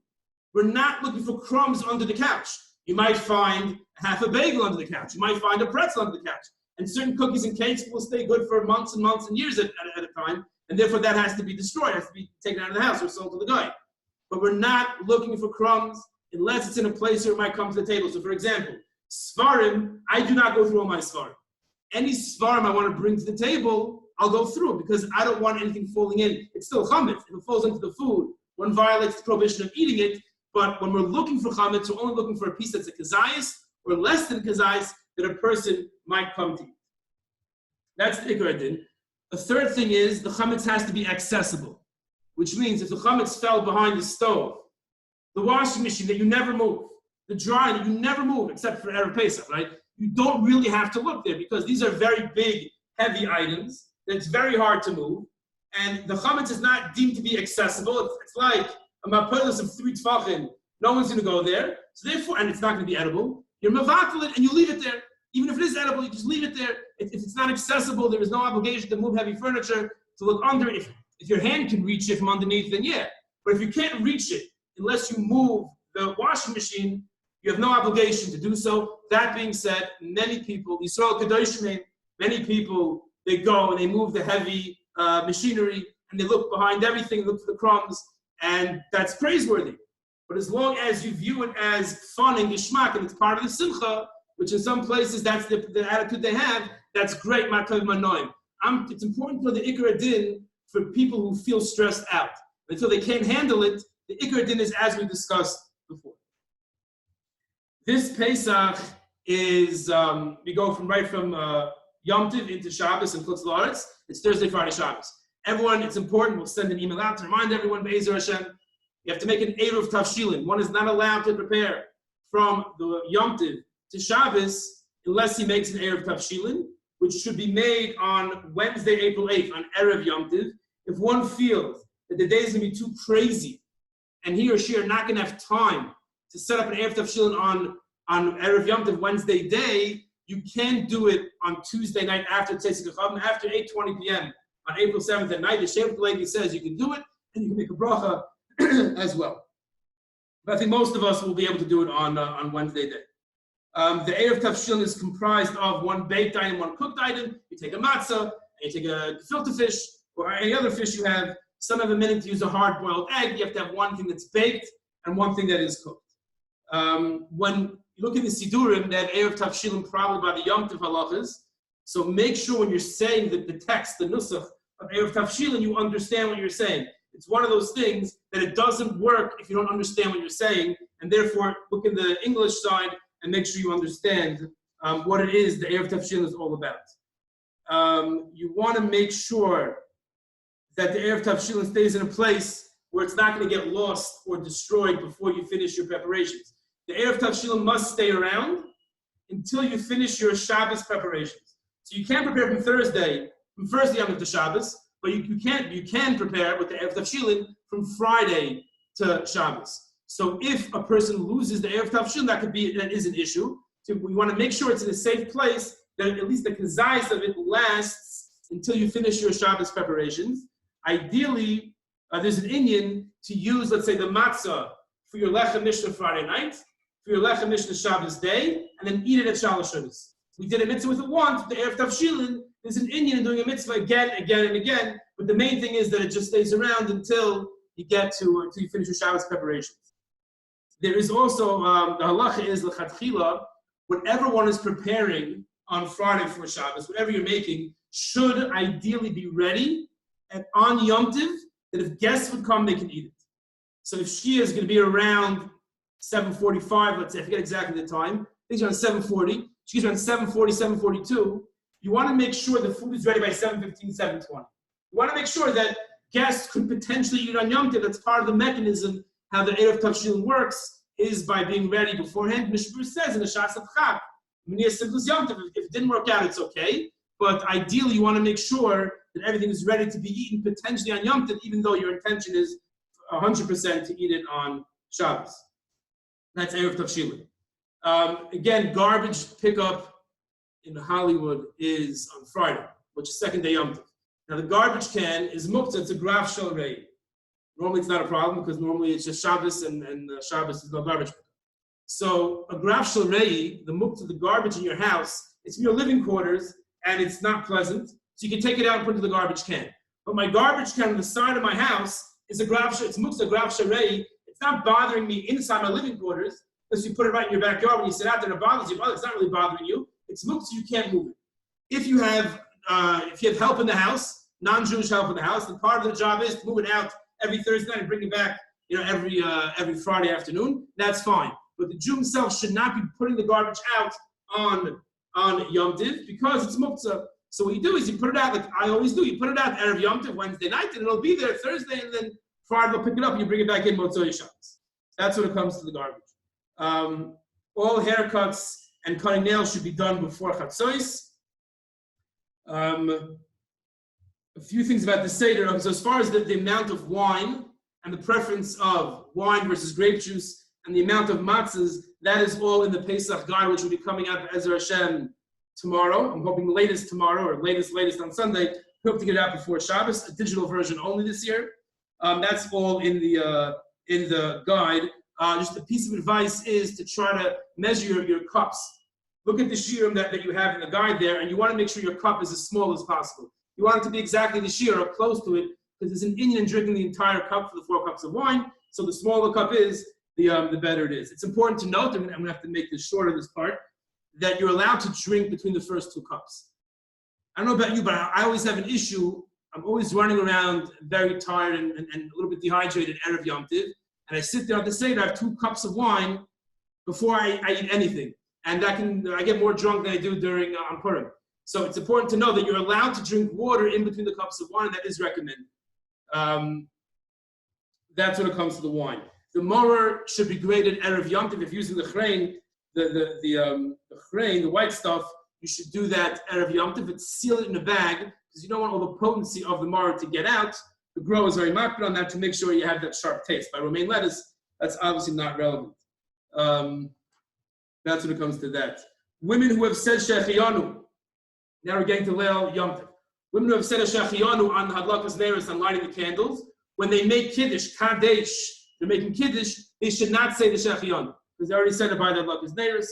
we're not looking for crumbs under the couch. You might find half a bagel under the couch. You might find a pretzel under the couch. And certain cookies and cakes will stay good for months and months and years at a time. And therefore that has to be destroyed, has to be taken out of the house or sold to the guy. But we're not looking for crumbs unless it's in a place where it might come to the table. So for example, svarim, I do not go through all my svarim. Any svarim I want to bring to the table, I'll go through because I don't want anything falling in. It's still chametz. If it falls into the food, one violates the prohibition of eating it. But when we're looking for chametz, we're only looking for a piece that's a kazayas or less than kazayas that a person might come to eat. That's the ikar din. The third thing is the chametz has to be accessible, which means if the chametz fell behind the stove, the washing machine that you never move, the dryer that you never move except for Erev Pesach, right? You don't really have to look there because these are very big, heavy items that's very hard to move. And the chametz is not deemed to be accessible. It's like a mapelis of 3 tfachim. No one's going to go there. So therefore, and it's not going to be edible. You're mevatel it and you leave it there. Even if it is edible, you just leave it there. If it's not accessible, there is no obligation to move heavy furniture, to look under it. If If your hand can reach it from underneath, then yeah. But if you can't reach it, unless you move the washing machine, you have no obligation to do so. That being said, many people, Yisrael Kadoshim, many people, they go and they move the heavy machinery and they look behind everything, look for the crumbs, and that's praiseworthy. But as long as you view it as fun and gishmak and it's part of the simcha, which in some places that's the attitude they have, that's great, ma'tov manoim. It's important for the ikar din for people who feel stressed out. Until they can't handle it, the ikar din is as we discussed before. This Pesach is, we go right from Yom Tov into Shabbos and Chutz La'aretz. It's Thursday, Friday, Shabbos. Everyone, it's important, we'll send an email out to remind everyone, Be'ezer Hashem, you have to make an Eruv Tavshilin. One is not allowed to prepare from the Yom Tov to Shabbos unless he makes an Eruv Tavshilin, which should be made on Wednesday, April 8th, on Erev Yom Tov. If one feels that the day is going to be too crazy and he or she are not going to have time to set up an Erev Tavshilin on Erev Yom Tov Wednesday day, you can do it on Tuesday night after Tzeitzei Gechavim, after 8:20 p.m. on April 7th at night. The Shevet Levi says you can do it, and you can make a bracha as well. But I think most of us will be able to do it on Wednesday day. The Erev Tavshilin is comprised of one baked item, one cooked item. You take a matzah, and you take a gefilte fish, or any other fish you have. Some have a minute to use a hard-boiled egg. You have to have one thing that's baked and one thing that is cooked. When you look at the Sidurim, they have Erev Tavshilin probably by the Yom Tov halachas. So make sure when you're saying the text, the nusach of Erev Tavshilin, you understand what you're saying. It's one of those things that it doesn't work if you don't understand what you're saying, and therefore look at the English side and make sure you understand what it is the Erev Tavshilin is all about. You want to make sure that the Erev Tavshilin stays in a place where it's not going to get lost or destroyed before you finish your preparations. The Erev Tavshilin must stay around until you finish your Shabbos preparations. So you can't prepare from Thursday Yom Tov to Shabbos, but you can prepare with the Erev Tavshilin from Friday to Shabbos. So if a person loses the Erev Tavshilin, that is an issue. So we want to make sure it's in a safe place that at least the kazayis of it lasts until you finish your Shabbos preparations. Ideally, there's an inyan to use, let's say, the matzah for your lechem mishnah Friday night, for your lechem mishnah Shabbos day, and then eat it at Shalosh Shabbos. We did a mitzvah with it once, the Erev Tavshilin. There's an inyan in doing a mitzvah again, and again, but the main thing is that it just stays around until you finish your Shabbos preparations. There is also, the halacha is, l'chatchila, whatever one is preparing on Friday for Shabbos, whatever you're making, should ideally be ready on Yom Tov, that if guests would come, they can eat it. So if Shkia is going to be around 7:45, let's say, I forget exactly the time, I think it's around 7:40, Shkia's around 7:40, 7:42, you want to make sure the food is ready by 7:15, 7:20. You want to make sure that guests could potentially eat on Yom Tov. That's part of the mechanism, how the Erev Tavshilin works, is by being ready beforehand. Mishpur says in the Shas Chag, Yom Tov, if it didn't work out, it's okay. But ideally, you want to make sure that everything is ready to be eaten potentially on Yom Tov, even though your intention is 100% to eat it on Shabbos. That's Erev Tavshilin. Again, garbage pickup in Hollywood is on Friday, which is second day Yom Tov. Now the garbage can is muktzah, it's a graf shel rei. Normally it's not a problem because normally it's just Shabbos and Shabbos is no garbage pickup. So a graf shel rei, the muktzah, the garbage in your house, it's in your living quarters and it's not pleasant. So you can take it out and put it in the garbage can. But my garbage can on the side of my house is it's muktzah, graf shel rei. It's not bothering me inside my living quarters because you put it right in your backyard when you sit out there and it bothers you. It's not really bothering you. It's muktzah, you can't move it. If you have help in the house, non-Jewish help in the house, then part of the job is to move it out every Thursday night and bring it back, every Friday afternoon. That's fine. But the Jew himself should not be putting the garbage out on Yom Tov because it's muktzah. So what you do is you put it out like I always do. You put it out Erev Yom Tov Wednesday night, and it'll be there Thursday, and then Friday they'll pick it up and you bring it back in Motzei Shabbos. That's when it comes to the garbage. All haircuts and cutting nails should be done before Chatzos. A few things about the Seder. So as far as the amount of wine and the preference of wine versus grape juice and the amount of matzahs, that is all in the Pesach guide, which will be coming out Be'ezer Hashem tomorrow. I'm hoping the latest tomorrow or latest on Sunday, hope to get it out before Shabbos, a digital version only this year. That's all in the guide. Just a piece of advice is to try to measure your cups. Look at the shiurim that you have in the guide there, and you want to make sure your cup is as small as possible. You want it to be exactly the shiur or close to it, because there's an inyan in drinking the entire cup for the 4 cups of wine. So the smaller the cup is, the better it is. It's important to note, and I'm going to have to make this shorter, this part, that you're allowed to drink between the first 2 cups. I don't know about you, but I always have an issue. I'm always running around very tired and a little bit dehydrated Erev Yom Tiv, and I sit there at the Seder, I have 2 cups of wine before I eat anything. And I get more drunk than I do during Purim. So it's important to know that you're allowed to drink water in between the cups of wine. That is recommended. That's when it comes to the wine. The morer should be grated Erev Yom Tov. If you're using the chrein, the white stuff, you should do that Erev Yom Tov. Seal it in a bag because you don't want all the potency of the morer to get out. The grower is very makpid on that to make sure you have that sharp taste. By romaine lettuce, that's obviously not relevant. That's when it comes to that. Women who have said Shechiyanu, now we're getting to Leil Yom Tov. Women who have said a Shechiyanu on Hadlakas Neris and lighting the candles, when they make Kiddush, Kadesh, they're making Kiddush, they should not say the Shechiyanu, because they already said it by the Hadlakas Neris.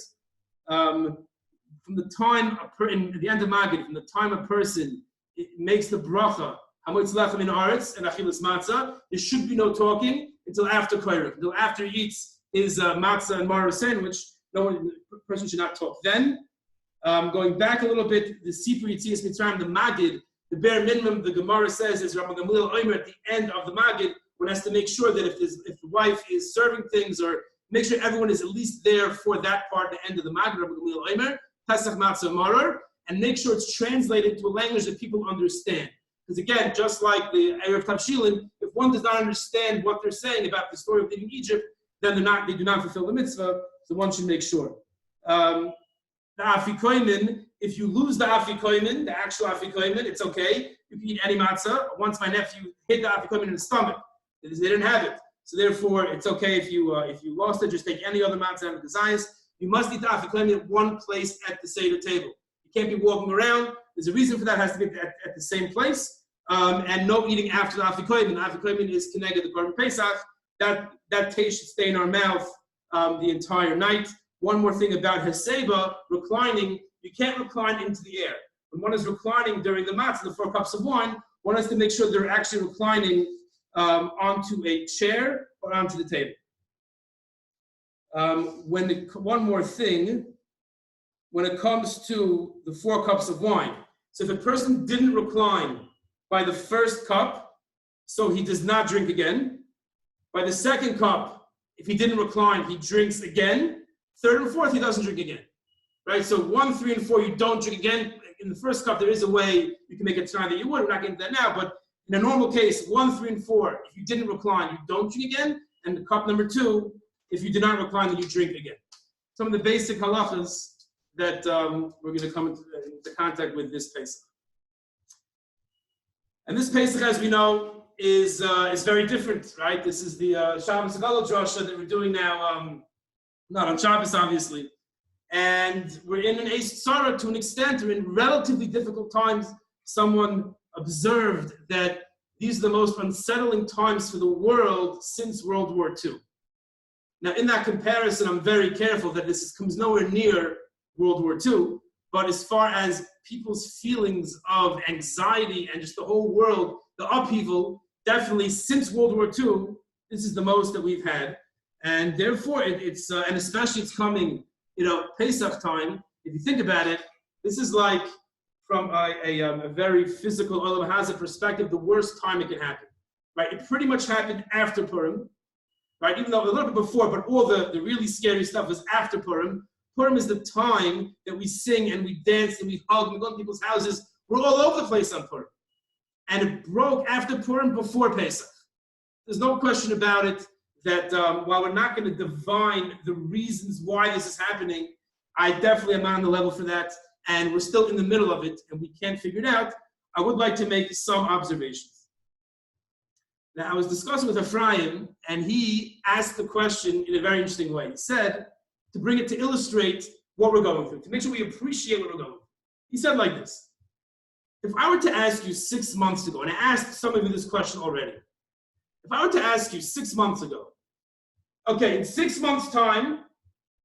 From the time, in the end of Magid, from the time a person makes the bracha, Hamoitz Lechem in Aretz and Achilas Matzah, there should be no talking until after Koyrek, until after he eats his matzah and maror sandwich. The person should not talk then. Going back a little bit, the Sipur Yitzias Mitzrayim, the Magid, the bare minimum, the Gemara says, is Rabbi Gamliel Omer at the end of the Magid, one has to make sure that if the wife is serving things, or make sure everyone is at least there for that part, the end of the Magid, Rabbi Gamliel Omer, Pesach Matzah Maror, and make sure it's translated to a language that people understand. Because again, just like the Erev Tavshilin, if one does not understand what they're saying about the story of leaving Egypt, then they do not fulfill the mitzvah, so one should make sure. The afikoimin, if you lose the afikoimin, the actual afikoimin, it's okay. You can eat any matzah. Once my nephew hit the afikoimin in the stomach, they didn't have it. So therefore, it's okay if you lost it, just take any other matzah out of the zayas. You must eat the afikoimin at one place at the Seder table. You can't be walking around. There's a reason for that. It has to be at the same place. And no eating after the afikoimin. The afikoimin is connected to the Korban Pesach. That taste should stay in our mouth the entire night. One more thing about Heseba, reclining, you can't recline into the air. When one is reclining during the matzah, the 4 cups of wine, one has to make sure they're actually reclining onto a chair or onto the table. One more thing, when it comes to the 4 cups of wine. So if a person didn't recline by the first cup, so he does not drink again. By the second cup, if he didn't recline, he drinks again. Third and fourth, he doesn't drink again. Right? So 1, 3, and 4, you don't drink again. In the first cup, there is a way you can make it tonight that you would. We're not getting to that now, but in a normal case, 1, 3, and 4, if you didn't recline, you don't drink again. And the cup number 2, if you did not recline, then you drink again. Some of the basic halachas that we're going to come into contact with this Pesach. And this Pesach, as we know, is very different, right? This is the Shabbos HaGadol Drasha that we're doing now, not on Shabbos, obviously. And we're in an Eis Tzara to an extent. We're in relatively difficult times. Someone observed that these are the most unsettling times for the world since World War II. Now, in that comparison, I'm very careful that this comes nowhere near World War II. But as far as people's feelings of anxiety and just the whole world, the upheaval, definitely since World War II, this is the most that we've had. And therefore, it's and especially it's coming, Pesach time. If you think about it, this is like, from a very physical Olam Hazeh perspective, the worst time it can happen, right? It pretty much happened after Purim, right? Even though a little bit before, but all the really scary stuff was after Purim. Purim is the time that we sing and we dance and we hug and we go to people's houses. We're all over the place on Purim. And it broke after Purim, before Pesach. There's no question about it that while we're not going to divine the reasons why this is happening, I definitely am on the level for that. And we're still in the middle of it and we can't figure it out. I would like to make some observations. Now, I was discussing with Ephraim and he asked the question in a very interesting way. He said, to bring it to illustrate what we're going through, to make sure we appreciate what we're going through. He said like this: If I were to ask you 6 months ago, and I asked some of you this question already, if I were to ask you 6 months ago, okay, in 6 months' time,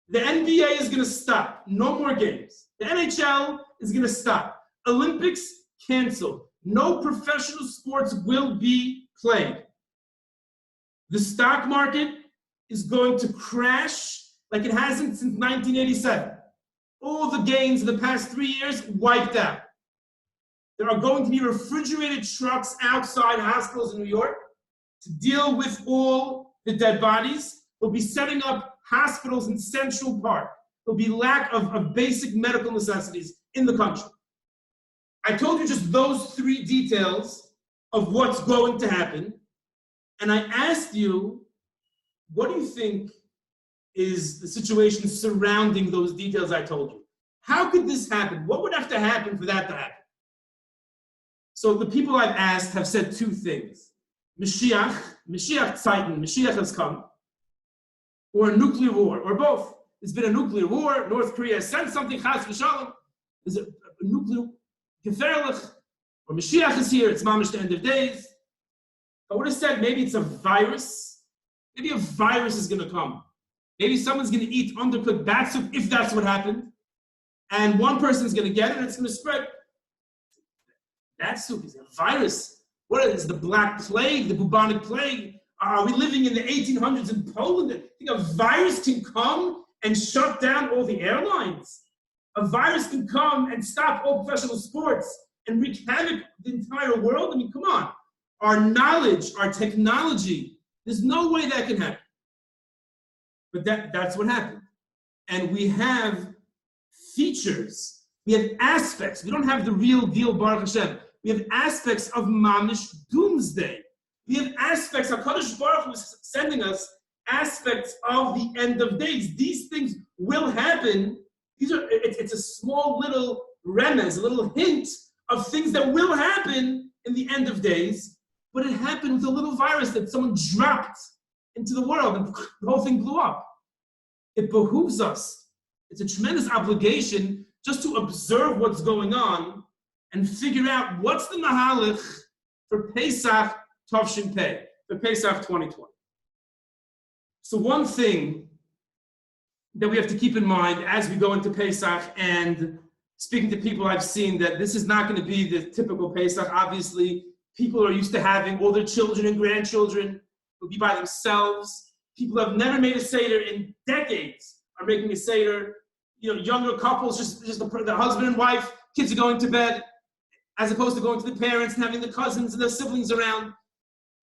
the NBA is going to stop. No more games. The NHL is going to stop. Olympics canceled. No professional sports will be played. The stock market is going to crash like it hasn't since 1987. All the gains of the past 3 years wiped out. There are going to be refrigerated trucks outside hospitals in New York to deal with all the dead bodies. We'll be setting up hospitals in Central Park. There'll be lack of basic medical necessities in the country. I told you just those 3 details of what's going to happen. And I asked you, what do you think is the situation surrounding those details I told you? How could this happen? What would have to happen for that to happen? So the people I've asked have said 2 things. Mashiach Zeiten, Mashiach has come, or a nuclear war, or both. There's been a nuclear war. North Korea has sent something, chas v'shalom. There's a nuclear gefährlich, or Mashiach is here. It's mamish the end of days. I would have said maybe it's a virus. Maybe a virus is going to come. Maybe someone's going to eat undercooked bat soup, if that's what happened. And one person's going to get it, and it's going to spread. Bat soup is a virus. What is it? The Black Plague, the bubonic plague? Are we living in the 1800s in Poland? I think a virus can come and shut down all the airlines. A virus can come and stop all professional sports and wreak havoc the entire world. I mean, come on. Our knowledge, our technology, there's no way that can happen. But that's what happened. And we have features, we have aspects. We don't have the real deal, Baruch Hashem. We have aspects of mamish doomsday. We have aspects, HaKadosh Baruch was sending us aspects of the end of days. These things will happen. It's a small little remez, a little hint of things that will happen in the end of days, but it happened with a little virus that someone dropped into the world and the whole thing blew up. It behooves us. It's a tremendous obligation just to observe what's going on and figure out what's the mahalach for Pesach Tovshin Pei, for Pesach 2020. So one thing that we have to keep in mind as we go into Pesach, and speaking to people I've seen, that this is not going to be the typical Pesach. Obviously, people are used to having all their children and grandchildren will be by themselves. People who have never made a Seder in decades are making a Seder. You know, younger couples, just the husband and wife, kids are going to bed, as opposed to going to the parents and having the cousins and their siblings around.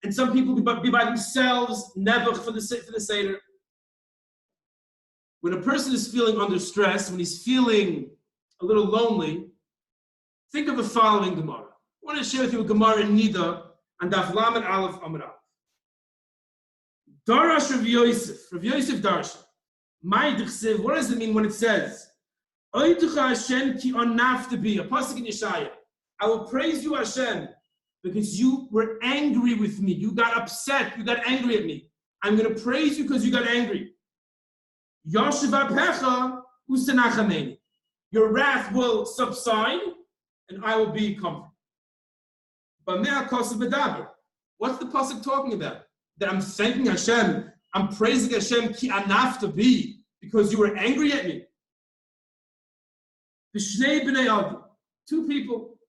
And some people will be by themselves, never for the Seder. When a person is feeling under stress, when he's feeling a little lonely, think of the following Gemara. I want to share with you a Gemara in Nida and Daf Lamed Aleph Amud Aleph. Darash Rav Yosef Darsha. What does it mean when it says, Oitucha Hashem ki onaftabi, a pasuk in Yeshaya, I will praise you, Hashem, because you were angry with me. You got upset. You got angry at me. I'm going to praise you because you got angry. Yoshev apecha usenachameni. Your wrath will subside, and I will be comforted. What's the pasuk talking about? That I'm thanking Hashem, I'm praising Hashem ki anaftabi, because you were angry at me. B'shnei b'nei adi, 2 people,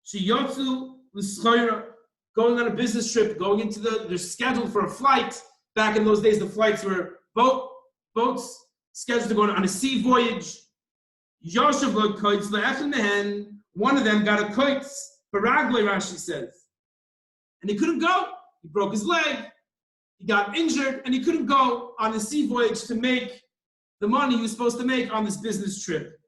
sheyotzu l'schoira, going on a business trip, going into they're scheduled for a flight. Back in those days, the flights were boats scheduled to go on a sea voyage. Yoshev lo koitz le'echel mehen, one of them got a koitz, baragloi, Rashi says. And he couldn't go. He broke his leg. He got injured, and he couldn't go on the sea voyage to make the money he was supposed to make on this business trip.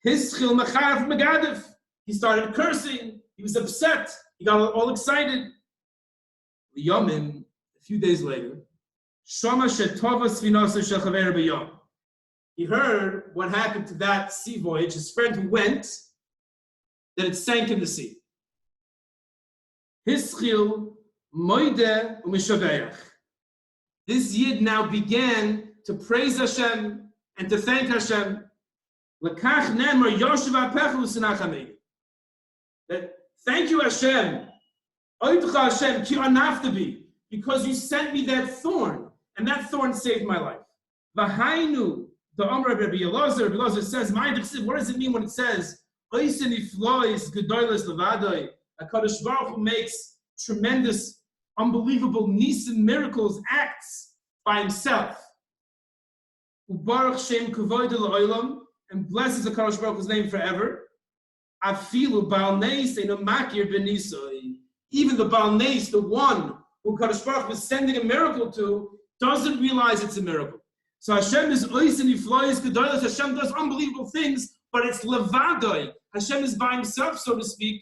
His chil macharav megadev. He started cursing. He was upset. He got all excited. Yomim, a few days later, Shama shetova svinasa shechaver b'yom. He heard what happened to that sea voyage. His friend who went, that it sank in the sea. His chil moide u'mishabeach. This Yid now began to praise Hashem and to thank Hashem. That Thank you, Hashem. Oidcha Hashem, ki anaftabi, because you sent me that thorn, and that thorn saved my life. V'hainu, the Amr Rabbi Elazar says, what does it mean when it says, Oisen iflois gedoyles levadoi, HaKadosh Baruch Hu makes tremendous, unbelievable nisim miracles, acts by himself. Ubaruch Shem Kavoid L'Olam, and blesses HaKadosh Baruch Hu's name forever. Afilu Baal Neis Eino Makir B'Nisoi. Even the Baal Neis, the one who HaKadosh Baruch Hu is sending a miracle to, doesn't realize it's a miracle. So Hashem is Oisen Iflois Gedoyles. Hashem does unbelievable things, but it's Levadoi. Hashem is by himself, so to speak,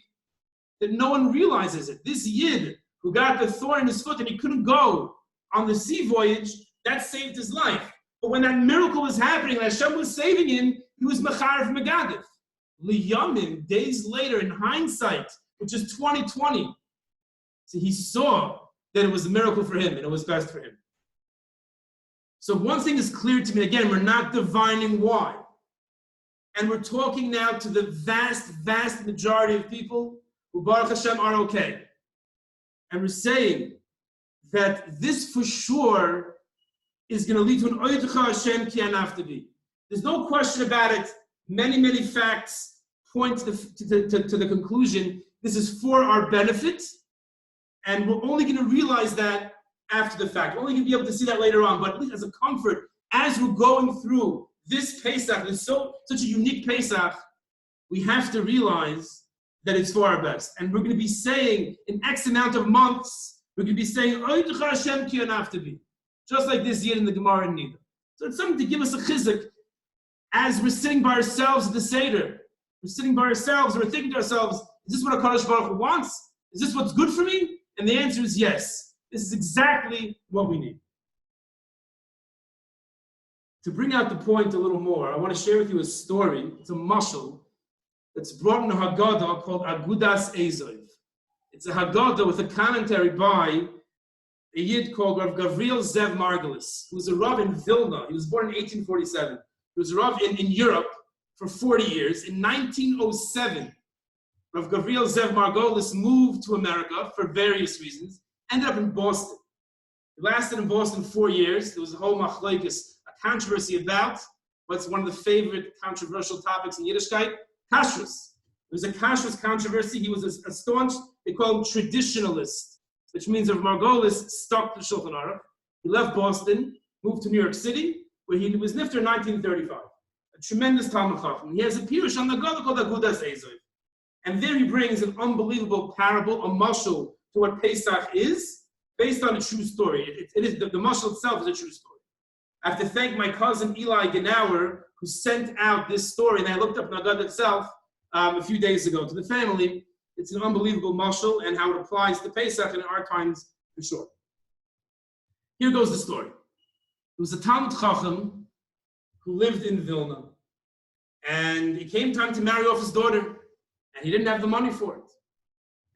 that no one realizes it. This Yid who got the thorn in his foot and he couldn't go on the sea voyage, that saved his life. But when that miracle was happening and Hashem was saving him, he was Mecharef Megadif. Liyamim, days later, in hindsight, which is 2020, so he saw that it was a miracle for him and it was best for him. So one thing is clear to me, again, we're not divining why. And we're talking now to the vast, vast majority of people who, Baruch Hashem, are okay. And we're saying that this for sure is going to lead to an Oidcha Hashem ki anaftabi. There's no question about it. Many, many facts point to the conclusion this is for our benefit, and we're only going to realize that after the fact. We're only going to be able to see that later on, but at least as a comfort, as we're going through this Pesach, it's such a unique Pesach, we have to realize that it's for our best. And we're going to be saying, in X amount of months, we're going to be saying, Oidcha Hashem ki anaftabi. Just like this Yid in the Gemara in Nida. So it's something to give us a chizuk as we're sitting by ourselves at the Seder. We're sitting by ourselves, we're thinking to ourselves, is this what HaKadosh Baruch Hu wants? Is this what's good for me? And the answer is yes. This is exactly what we need. To bring out the point a little more, I want to share with you a story. It's a mashal that's brought in a Haggadah called Agudas Ezov. It's a Haggadah with a commentary by a Yid called Rav Gavriel Zev Margulis, who was a Rav in Vilna. He was born in 1847. He was a Rav in Europe for 40 years. In 1907, Rav Gavriel Zev Margulis moved to America for various reasons, ended up in Boston. He lasted in Boston 4 years. There was a whole machlokes, a controversy about what's one of the favorite controversial topics in Yiddishkeit, kashrus. It was a kashrus controversy. He was a staunch, they call him traditionalist, which means Rav Margulis stuck to Shulchan Aruch. He left Boston, moved to New York City, where he was nifter in 1935. A tremendous Talmud Chacham. He has a pirush on the Haggadah called Agudas Ezov. And there he brings an unbelievable parable, a mashal, to what Pesach is, based on a true story. It is the mashal itself is a true story. I have to thank my cousin Eli Genauer, who sent out this story, and I looked up Haggadah itself a few days ago to the family. It's an unbelievable mashal and how it applies to Pesach in our times for sure. Here goes the story. There was a Talmud Chacham who lived in Vilna, and it came time to marry off his daughter, and he didn't have the money for it.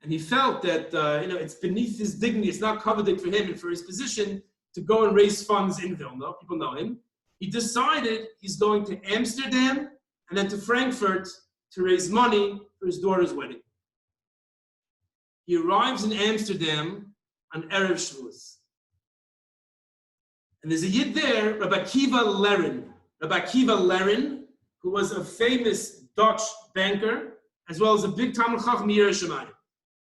And he felt that it's beneath his dignity, it's not coveted for him and for his position to go and raise funds in Vilna. People know him. He decided he's going to Amsterdam and then to Frankfurt to raise money for his daughter's wedding. He arrives in Amsterdam on Erev Shavuos. And there's a Yid there, Rabbi Akiva Lerin. Rabbi Akiva Lerin, who was a famous Dutch banker, as well as a big Talmud Chacham Yerushalayim.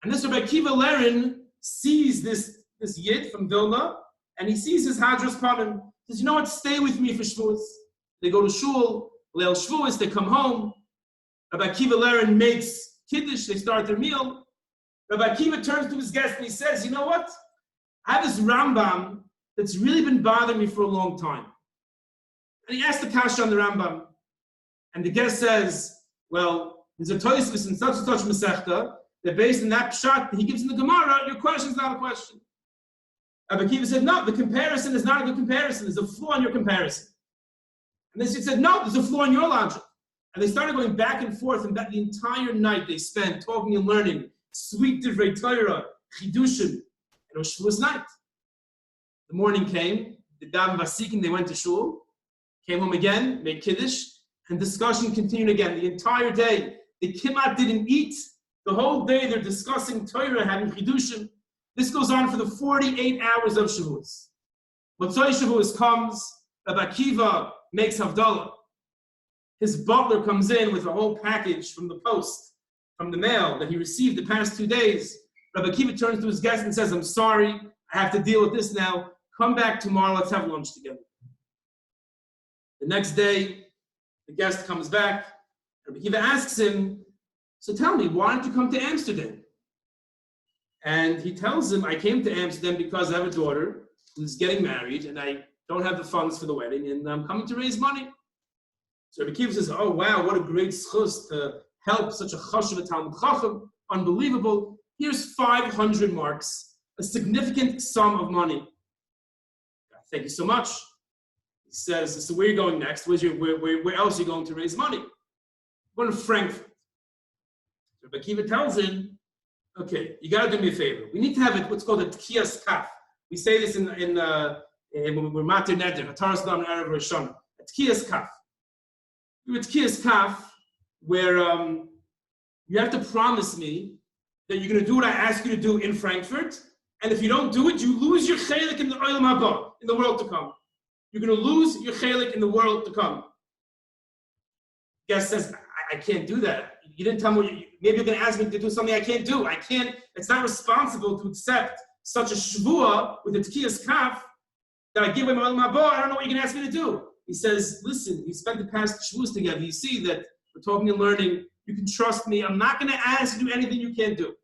And this Rabbi Akiva Lerin sees this Yid from Vilna, and he sees his Hadras Panim. He says, you know what, stay with me for Shavuos. They go to Shul, Leil Shavuos, they come home. Rabbi Akiva Lerin makes Kiddush, they start their meal. Rabbi Akiva turns to his guest and he says, you know what? I have this Rambam that's really been bothering me for a long time. And he asked the kasha on the Rambam. And the guest says, well, there's a Tosfos in such and such Masechta that based on that pshat he gives in the Gemara, your question is not a question. Rabbi Akiva said, no, the comparison is not a good comparison. There's a flaw in your comparison. And then she said, no, there's a flaw in your logic. And they started going back and forth, and that the entire night they spent talking and learning sweet divrei Torah, chidushim, and it was Shavuos night. The morning came, the daven vasikin, they went to shul, came home again, made kiddush, and discussion continued again. The entire day, they kimat didn't eat The whole day they're discussing Torah, having chidushim. This goes on for the 48 hours of Shavuos. Motzei Shavuos comes, Rabbi Akiva makes Havdalah. His butler comes in with a whole package from the post, from the mail that he received the past 2 days. Rabbi Akiva turns to his guest and says, I'm sorry, I have to deal with this now. Come back tomorrow, let's have lunch together. The next day, the guest comes back. Rabbi Akiva asks him, so tell me, why didn't you come to Amsterdam? And he tells him, I came to Amsterdam because I have a daughter who's getting married and I don't have the funds for the wedding and I'm coming to raise money. So Rabbi Akiva says, oh wow, what a great schus to help such a chashuv Talmud Chacham. Unbelievable. Here's 500 marks, a significant sum of money. Thank you so much. He says, so where are you going next? Where else are you going to raise money? I'm going to Frankfurt. Rabbi Akiva tells him, okay, you got to do me a favor. We need to have what's called a tkiyas kaf. We say this when we're mater neder, a taras dam erev Rosh Hashanah. A tkiyas kaf. Do a tkiyas kaf where you have to promise me that you're going to do what I ask you to do in Frankfurt, and if you don't do it, you lose your chelik in the olam haba, in the world to come. You're going to lose your chelik in the world to come. Guest says, I can't do that. You didn't tell me, maybe you're going to ask me to do something I can't do. I can't, it's not responsible to accept such a shvua with a tkiyas kaf that I give away my olam haba. I don't know what you're going to ask me to do. He says, listen, we spent the past shvuas together. You see that we're talking and learning. You can trust me. I'm not going to ask you to do anything you can't do.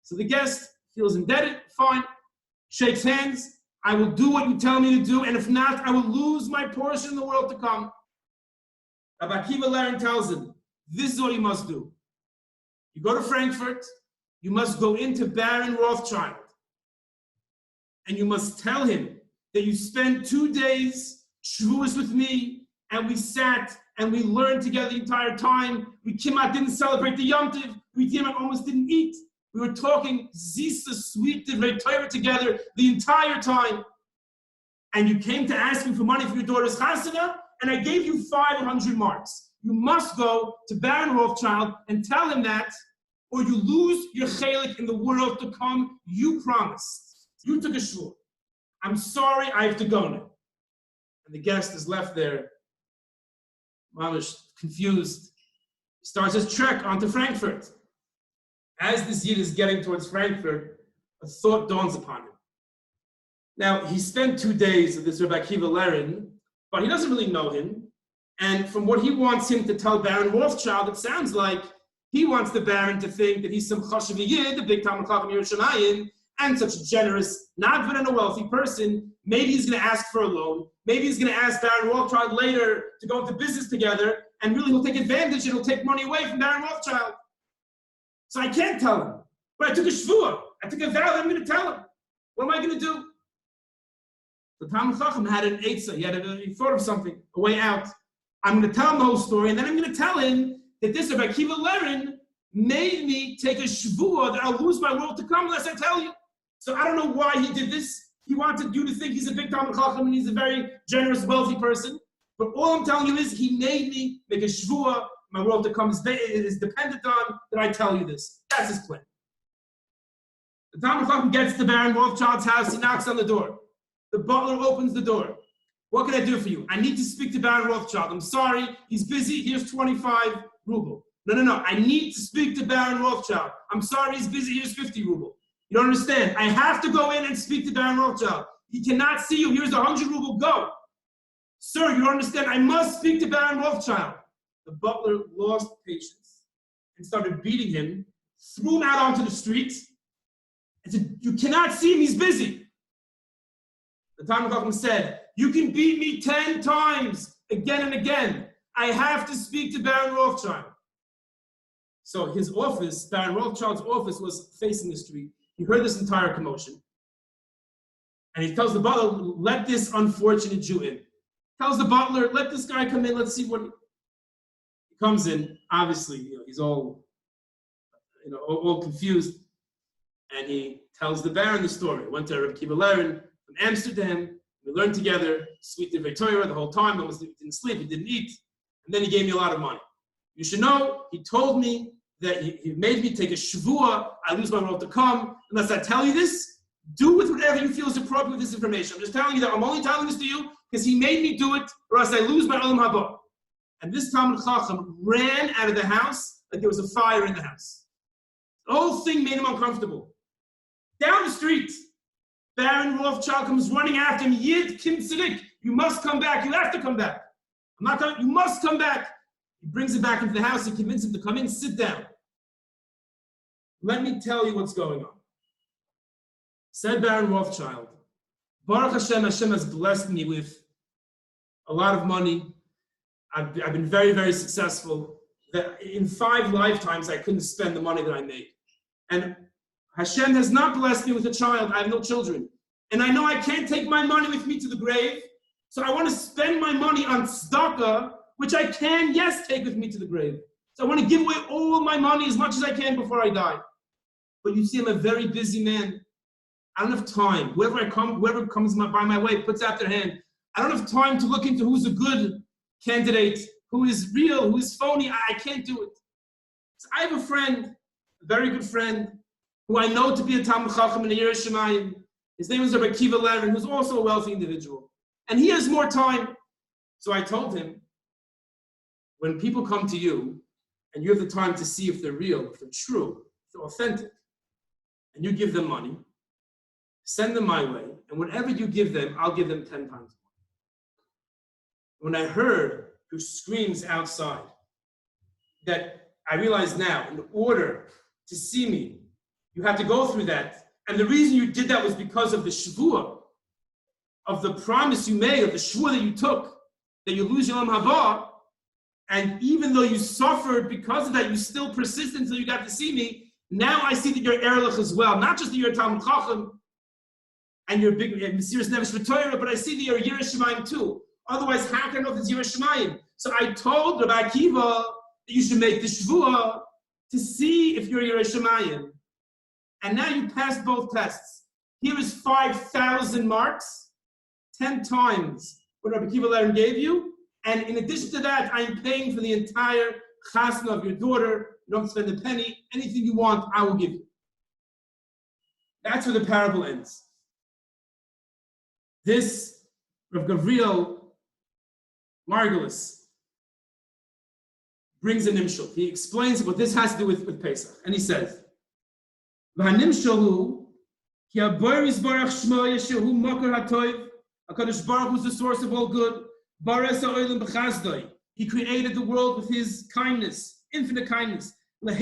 So the guest feels indebted, fine, shakes hands. I will do what you tell me to do, and if not, I will lose my portion in the world to come. Rabbi Akiva Laren tells him, this is what you must do. You go to Frankfurt, you must go into Baron Rothschild, and you must tell him that you spent 2 days shvuas with me, and we sat and we learned together the entire time. We didn't celebrate the Yom Tov. We almost didn't eat. We were talking zisa, sweet divrei Torah together the entire time. And you came to ask me for money for your daughter's chasana, and I gave you 500 marks. You must go to Baron Rothschild and tell him that, or you lose your chelik in the world to come. You promised. You took a shvur. I'm sorry, I have to go now. And the guest is left there, mamish, confused. He starts his trek onto Frankfurt. As this Yid is getting towards Frankfurt, a thought dawns upon him. Now, he spent 2 days with this Rabbi Akiva Laren, but he doesn't really know him. And from what he wants him to tell Baron Rothschild, it sounds like he wants the Baron to think that he's some chashuv Yid, the big Talmud Chacham Yerushalayim, and such a generous, not even a wealthy person. Maybe he's going to ask for a loan. Maybe he's going to ask Baron Rothschild later to go into business together, and really he'll take advantage and he'll take money away from Baron Rothschild. So I can't tell him. But I took a shvuah. I took a vow that I'm going to tell him. What am I going to do? The Talmud Chacham had an eitzah. He thought of something, a way out. I'm going to tell him the whole story, and then I'm going to tell him that this Rabbi Akiva Laren made me take a shvuah that I'll lose my world to come unless I tell you. So I don't know why he did this. He wanted you to think he's a big Talmud Chacham and he's a very generous, wealthy person. But all I'm telling you is he made me make a shvuah. My world to come is dependent on that I tell you this. That's his plan. The Talmud Chacham gets to Baron Rothschild's house. He knocks on the door. The butler opens the door. What can I do for you? I need to speak to Baron Rothschild. I'm sorry. He's busy. Here's 25 ruble. No. I need to speak to Baron Rothschild. I'm sorry. He's busy. Here's 50 ruble. You don't understand. I have to go in and speak to Baron Rothschild. He cannot see you. Here's 100 ruble. Go. Sir, you don't understand. I must speak to Baron Rothschild. The butler lost patience and started beating him, threw him out onto the street, and said, you cannot see him, he's busy. The Talmud Chacham said, you can beat me 10 times, again and again. I have to speak to Baron Rothschild. So his office, Baron Rothschild's office, was facing the street. He heard this entire commotion. And he tells the butler, let this unfortunate Jew in. Tells the butler, let this guy come in, let's see what... He comes in, obviously, he's all confused, and he tells the Baron the story. I went to Rabbi Akiva Laren from Amsterdam. We learned together, sweet divrei Torah the whole time. Almost didn't sleep, he didn't eat, and then he gave me a lot of money. You should know, he told me that he made me take a shvuah, I lose my world to come. Unless I tell you this, do with whatever you feel is appropriate with this information. I'm just telling you that I'm only telling this to you because he made me do it, or else I lose my olam haba. And this Talmud Chacham ran out of the house like there was a fire in the house. The whole thing made him uncomfortable. Down the street, Baron Rothschild comes running after him. Yid Kim Tzidik, you must come back. You have to come back. I'm not coming. You must come back. He brings him back into the house and convinces him to come in, sit down. Let me tell you what's going on. Said Baron Rothschild, Baruch Hashem, Hashem has blessed me with a lot of money. I've been very, very successful. In 5 lifetimes, I couldn't spend the money that I made. And Hashem has not blessed me with a child. I have no children. And I know I can't take my money with me to the grave. So I want to spend my money on tzedakah, which I can, yes, take with me to the grave. So I want to give away all my money as much as I can before I die. But you see, I'm a very busy man. I don't have time. Whoever comes by my way puts out their hand. I don't have time to look into who's a good candidate, who is real, who is phony. I can't do it. So I have a friend, a very good friend, who I know to be a Talmud Chacham in the Yireh Shemayim. His name is Rabbi Akiva Levin, who's also a wealthy individual. And he has more time. So I told him, when people come to you, and you have the time to see if they're real, if they're true, if they're authentic, and you give them money, send them my way, and whatever you give them, I'll give them 10 times more. When I heard through screams outside, that I realize now, in order to see me, you have to go through that. And the reason you did that was because of the shvuah, of the promise you made, of the shvuah that you took, that you lose your olam haba. And even though you suffered because of that, you still persisted until you got to see me. Now I see that you're erlich as well. Not just that you're a Talmud Chacham and you're a big Mesiras Nefesh for Torah, but I see that you're a Yireh Shemayim too. Otherwise, how can I know if it's Yireh Shemayim? So I told Rabbi Akiva that you should make the shvuah to see if you're Yireh Shemayim. And now you passed both tests. Here is 5,000 marks, 10 times what Rabbi Akiva Levin gave you. And in addition to that, I'm paying for the entire chasna of your daughter. You don't spend a penny. Anything you want, I will give you. That's where the parable ends. This, Rav Gavriel Margulis brings a nimshal. He explains what this has to do with Pesach. And he says, V'hanimshalu, ki haboir yisbarach shmo yeshehu makar hatoiv, HaKadosh Baruch Hu is the source of all good. He created the world with his kindness, infinite kindness. And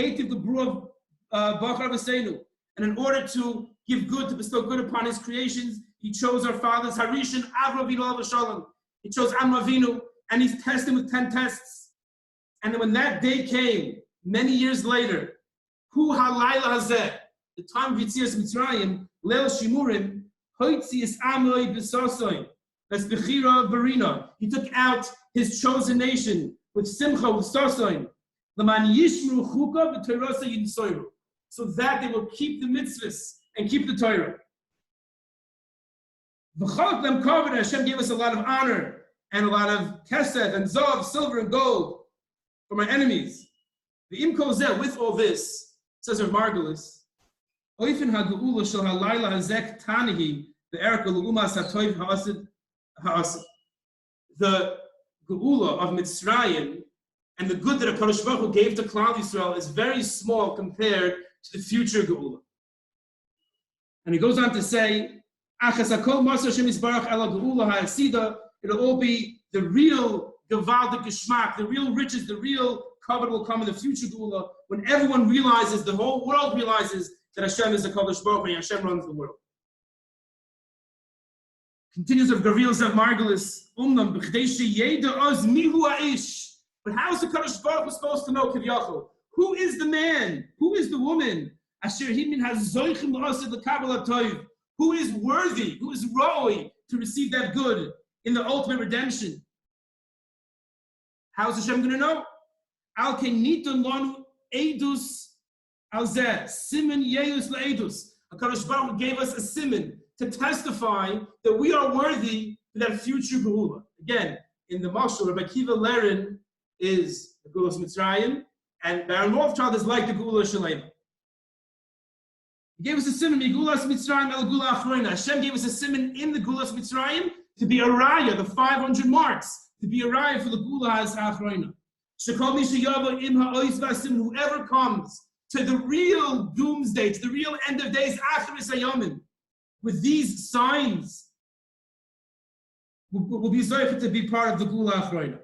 in order to give good, to bestow good upon his creations, he chose our fathers, Harishan, Avram, he chose Amravinu, and he's tested with 10 tests. And when that day came, many years later, Hu halayla hazeh, the time of Yitzias Mitzrayim, Leil Shimurim, Hoitzi is Amoy B'Sosoy. That's Bechira Barina. He took out his chosen nation with Simcha, with Sosoin. L'man Yishmru Chuka v'Torasa Yinsoiru. So that they will keep the mitzvahs and keep the Torah. V'chalak them covered, Hashem gave us a lot of honor and a lot of kesef and zav, silver and gold for my enemies. The imko zeh, with all this, says Rav Margulis, Oifen ha'geula shel halayla hazek tanihi ve'erka l'umas ha'toiv ha'asid. The geula of Mitzrayim and the good that HaKadosh Baruch Hu gave to Klal Yisrael is very small compared to the future geula. And he goes on to say, it'll all be the real gevaldik geschmack, the real riches, the real covet will come in the future geula when everyone realizes, the whole world realizes that Hashem is the HaKadosh Baruch Hu and Hashem runs the world. Continues of Gavriel Zav Margulis, but how is the Kadosh Baruch Hu supposed to know Kivyachol? Who is the man? Who is the woman? Who is worthy? Who is roi to receive that good in the ultimate redemption? How is Hashem going to know? Al kenitun lanu edus alzeh simin yeus laedus. HaKadosh Baruch Hu gave us a simin to testify that we are worthy for that future geula. Again, in the Mashal, Rabbi Akiva Levin is the Geulas Mitzrayim, And Baron Rothschild is like the Gula Shalema. He gave us a simon, Gulas Mitzrayim El Gula Achroina. Hashem gave us a simon in the Gulas Mitzrayim to be a raya, the 500 marks, to be a raya for the Gulas Achroina. Whoever comes to the real doomsday, to the real end of days, Acharis Hayomim, with these signs, will be zoifet to be part of the Gula Achroina.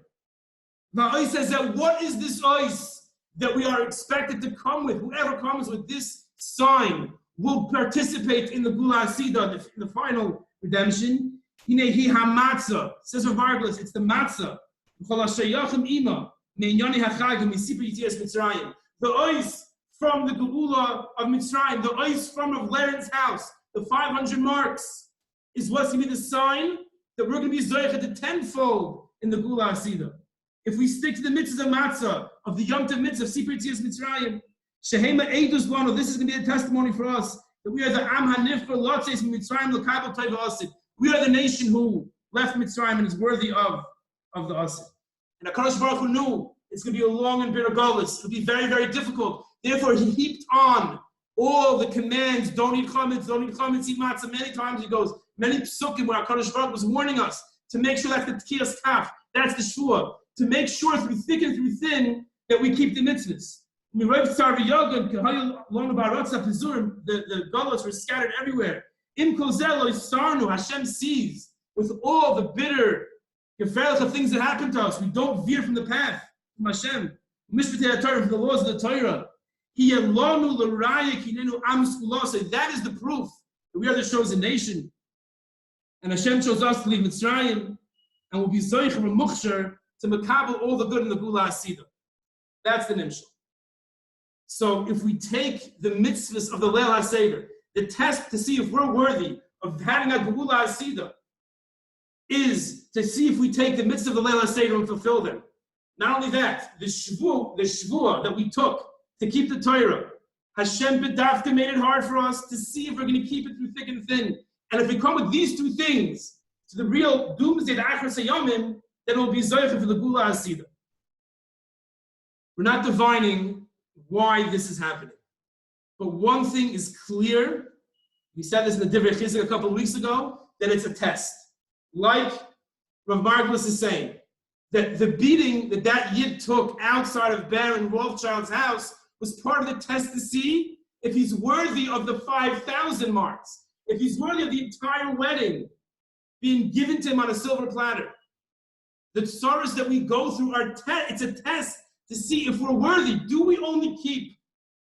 Now, Ois says that what is this Ois that we are expected to come with? Whoever comes with this sign will participate in the Gula Asida, the final redemption. Hinehi HaMatzah, says Rav Arglis, it's the Matzah. The Ois from the Geula of Mitzrayim, the Ois from Rav Leren's house, the 500 marks, is what's going to be the sign that we're going to be zoichet the tenfold in the Gula Asida. If we stick to the mitzvah of Matzah, of the Yom Tov mitzvah of Sipur Yitzias Mitzrayim, Shehema Eidus Lano, this is going to be a testimony for us that we are the Am HaNifra Lotzeis Mitzrayim L'Kabel Tov Asid. We are the nation who left Mitzrayim and is worthy of the Asid. And HaKadosh Baruch Hu knew it's going to be a long and bitter golus. It will be very, very difficult. Therefore, he heaped on all the commands, don't eat chametz, eat matzah. Many times he goes, many psukim where HaKadosh Baruch Hu was warning us to make sure that's the Tkiyas Kaf, that's the Shua, to make sure through thick and through thin that we keep the mitzvahs. The gullahs were scattered everywhere. Hashem sees with all the bitter gefährliche things that happen to us. We don't veer from the path from Hashem. From the laws of the Torah. That is the proof that we are the chosen nation. And Hashem chose us to leave Mitzrayim and will be zoich and mukhsher to makabel all the good in the Gula Asida. That's the nimshal. So if we take the mitzvahs of the Leil HaSeder, the test to see if we're worthy of having a Gula Asida is to see if we take the mitzvah of the Leil HaSeder and fulfill them. Not only that, the shvuah that we took to keep the Torah, Hashem B'davka made it hard for us to see if we're going to keep it through thick and thin. And if we come with these two things to the real doomsday, the Acharis Hayomim, then it will be zoicha for the Gula Asida. We're not divining why this is happening. But one thing is clear, we said this in the Divrei Chizuk a couple of weeks ago, that it's a test. Like Rav Marglis is saying, that the beating that Yid took outside of Baron Rothschild's house was part of the test to see if he's worthy of the 5,000 marks, if he's worthy of the entire wedding being given to him on a silver platter. The tzaras that we go through are it's a test to see if we're worthy. Do we only keep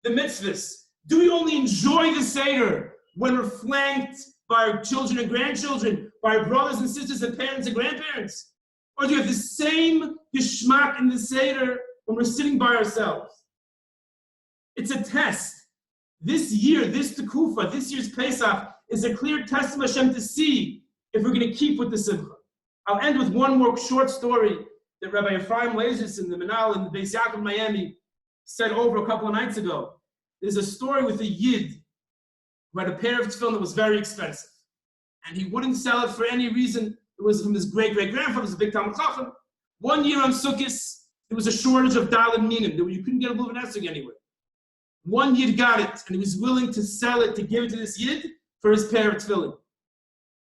the mitzvahs? Do we only enjoy the Seder when we're flanked by our children and grandchildren, by our brothers and sisters and parents and grandparents? Or do you have the same geschmack in the Seder when we're sitting by ourselves? It's a test. This year, this Tekufa, this year's Pesach, is a clear test of Hashem to see if we're going to keep with the Simcha. I'll end with one more short story that Rabbi Ephraim Lazis in the Manal in the Beis Yaakov, Miami, said over a couple of nights ago. There's a story with a Yid who had a pair of tefillin that was very expensive. And he wouldn't sell it for any reason. It was from his great-great-grandfather, it was a big Talmud Chacham. One year on Sukkot, there was a shortage of Dalet Minim. You couldn't get a Bluven Esrog anywhere. One Yid got it, and he was willing to sell it, to give it to this Yid for his pair of tefillin.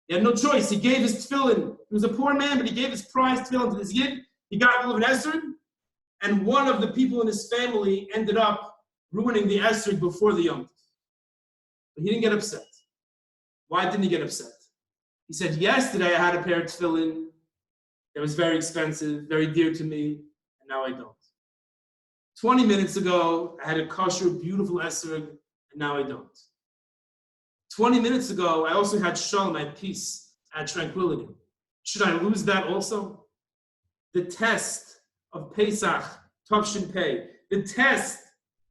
He had no choice. He gave his tefillin. He was a poor man, but he gave his prized tefillin to this Yid. He got Bluven Esrog, and one of the people in his family ended up ruining the Esrog before the Yom Tov. But he didn't get upset. Why didn't he get upset? He said, yesterday I had a pair of tefillin that was very expensive, very dear to me, and now I don't. 20 minutes ago, I had a kosher, beautiful esrog, and now I don't. 20 minutes ago, I also had shalom, I had peace, I had tranquility. Should I lose that also? The test of Pesach, Tavshin Pei, the test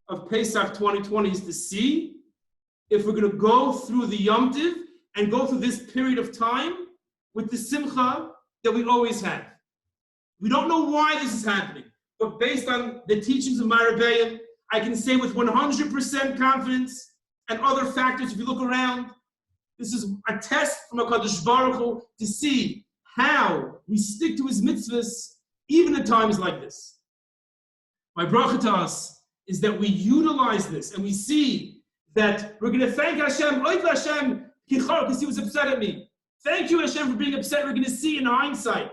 of Pesach 2020 is to see if we're going to go through the Yom Tiv and go through this period of time with the simcha that we always had. We don't know why this is happening, but based on the teachings of my Rebbeim, I can say with 100% confidence and other factors, if you look around, this is a test from HaKadosh Baruch Hu to see how we stick to his mitzvahs even at times like this. My bracha to us is that we utilize this and we see that we're going to thank Hashem, because he was upset at me. Thank you, Hashem, for being upset. We're going to see in hindsight,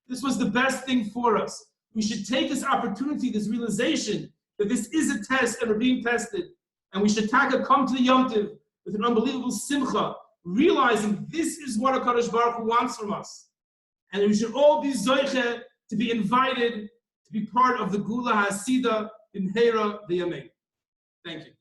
this was the best thing for us. We should take this opportunity, this realization that this is a test and we're being tested. And we should come to the Yom Tov with an unbelievable simcha, realizing this is what HaKadosh Baruch Hu wants from us. And we should all be zoiche to be invited to be part of the Gula HaSida in Hera V'Yamein. Thank you.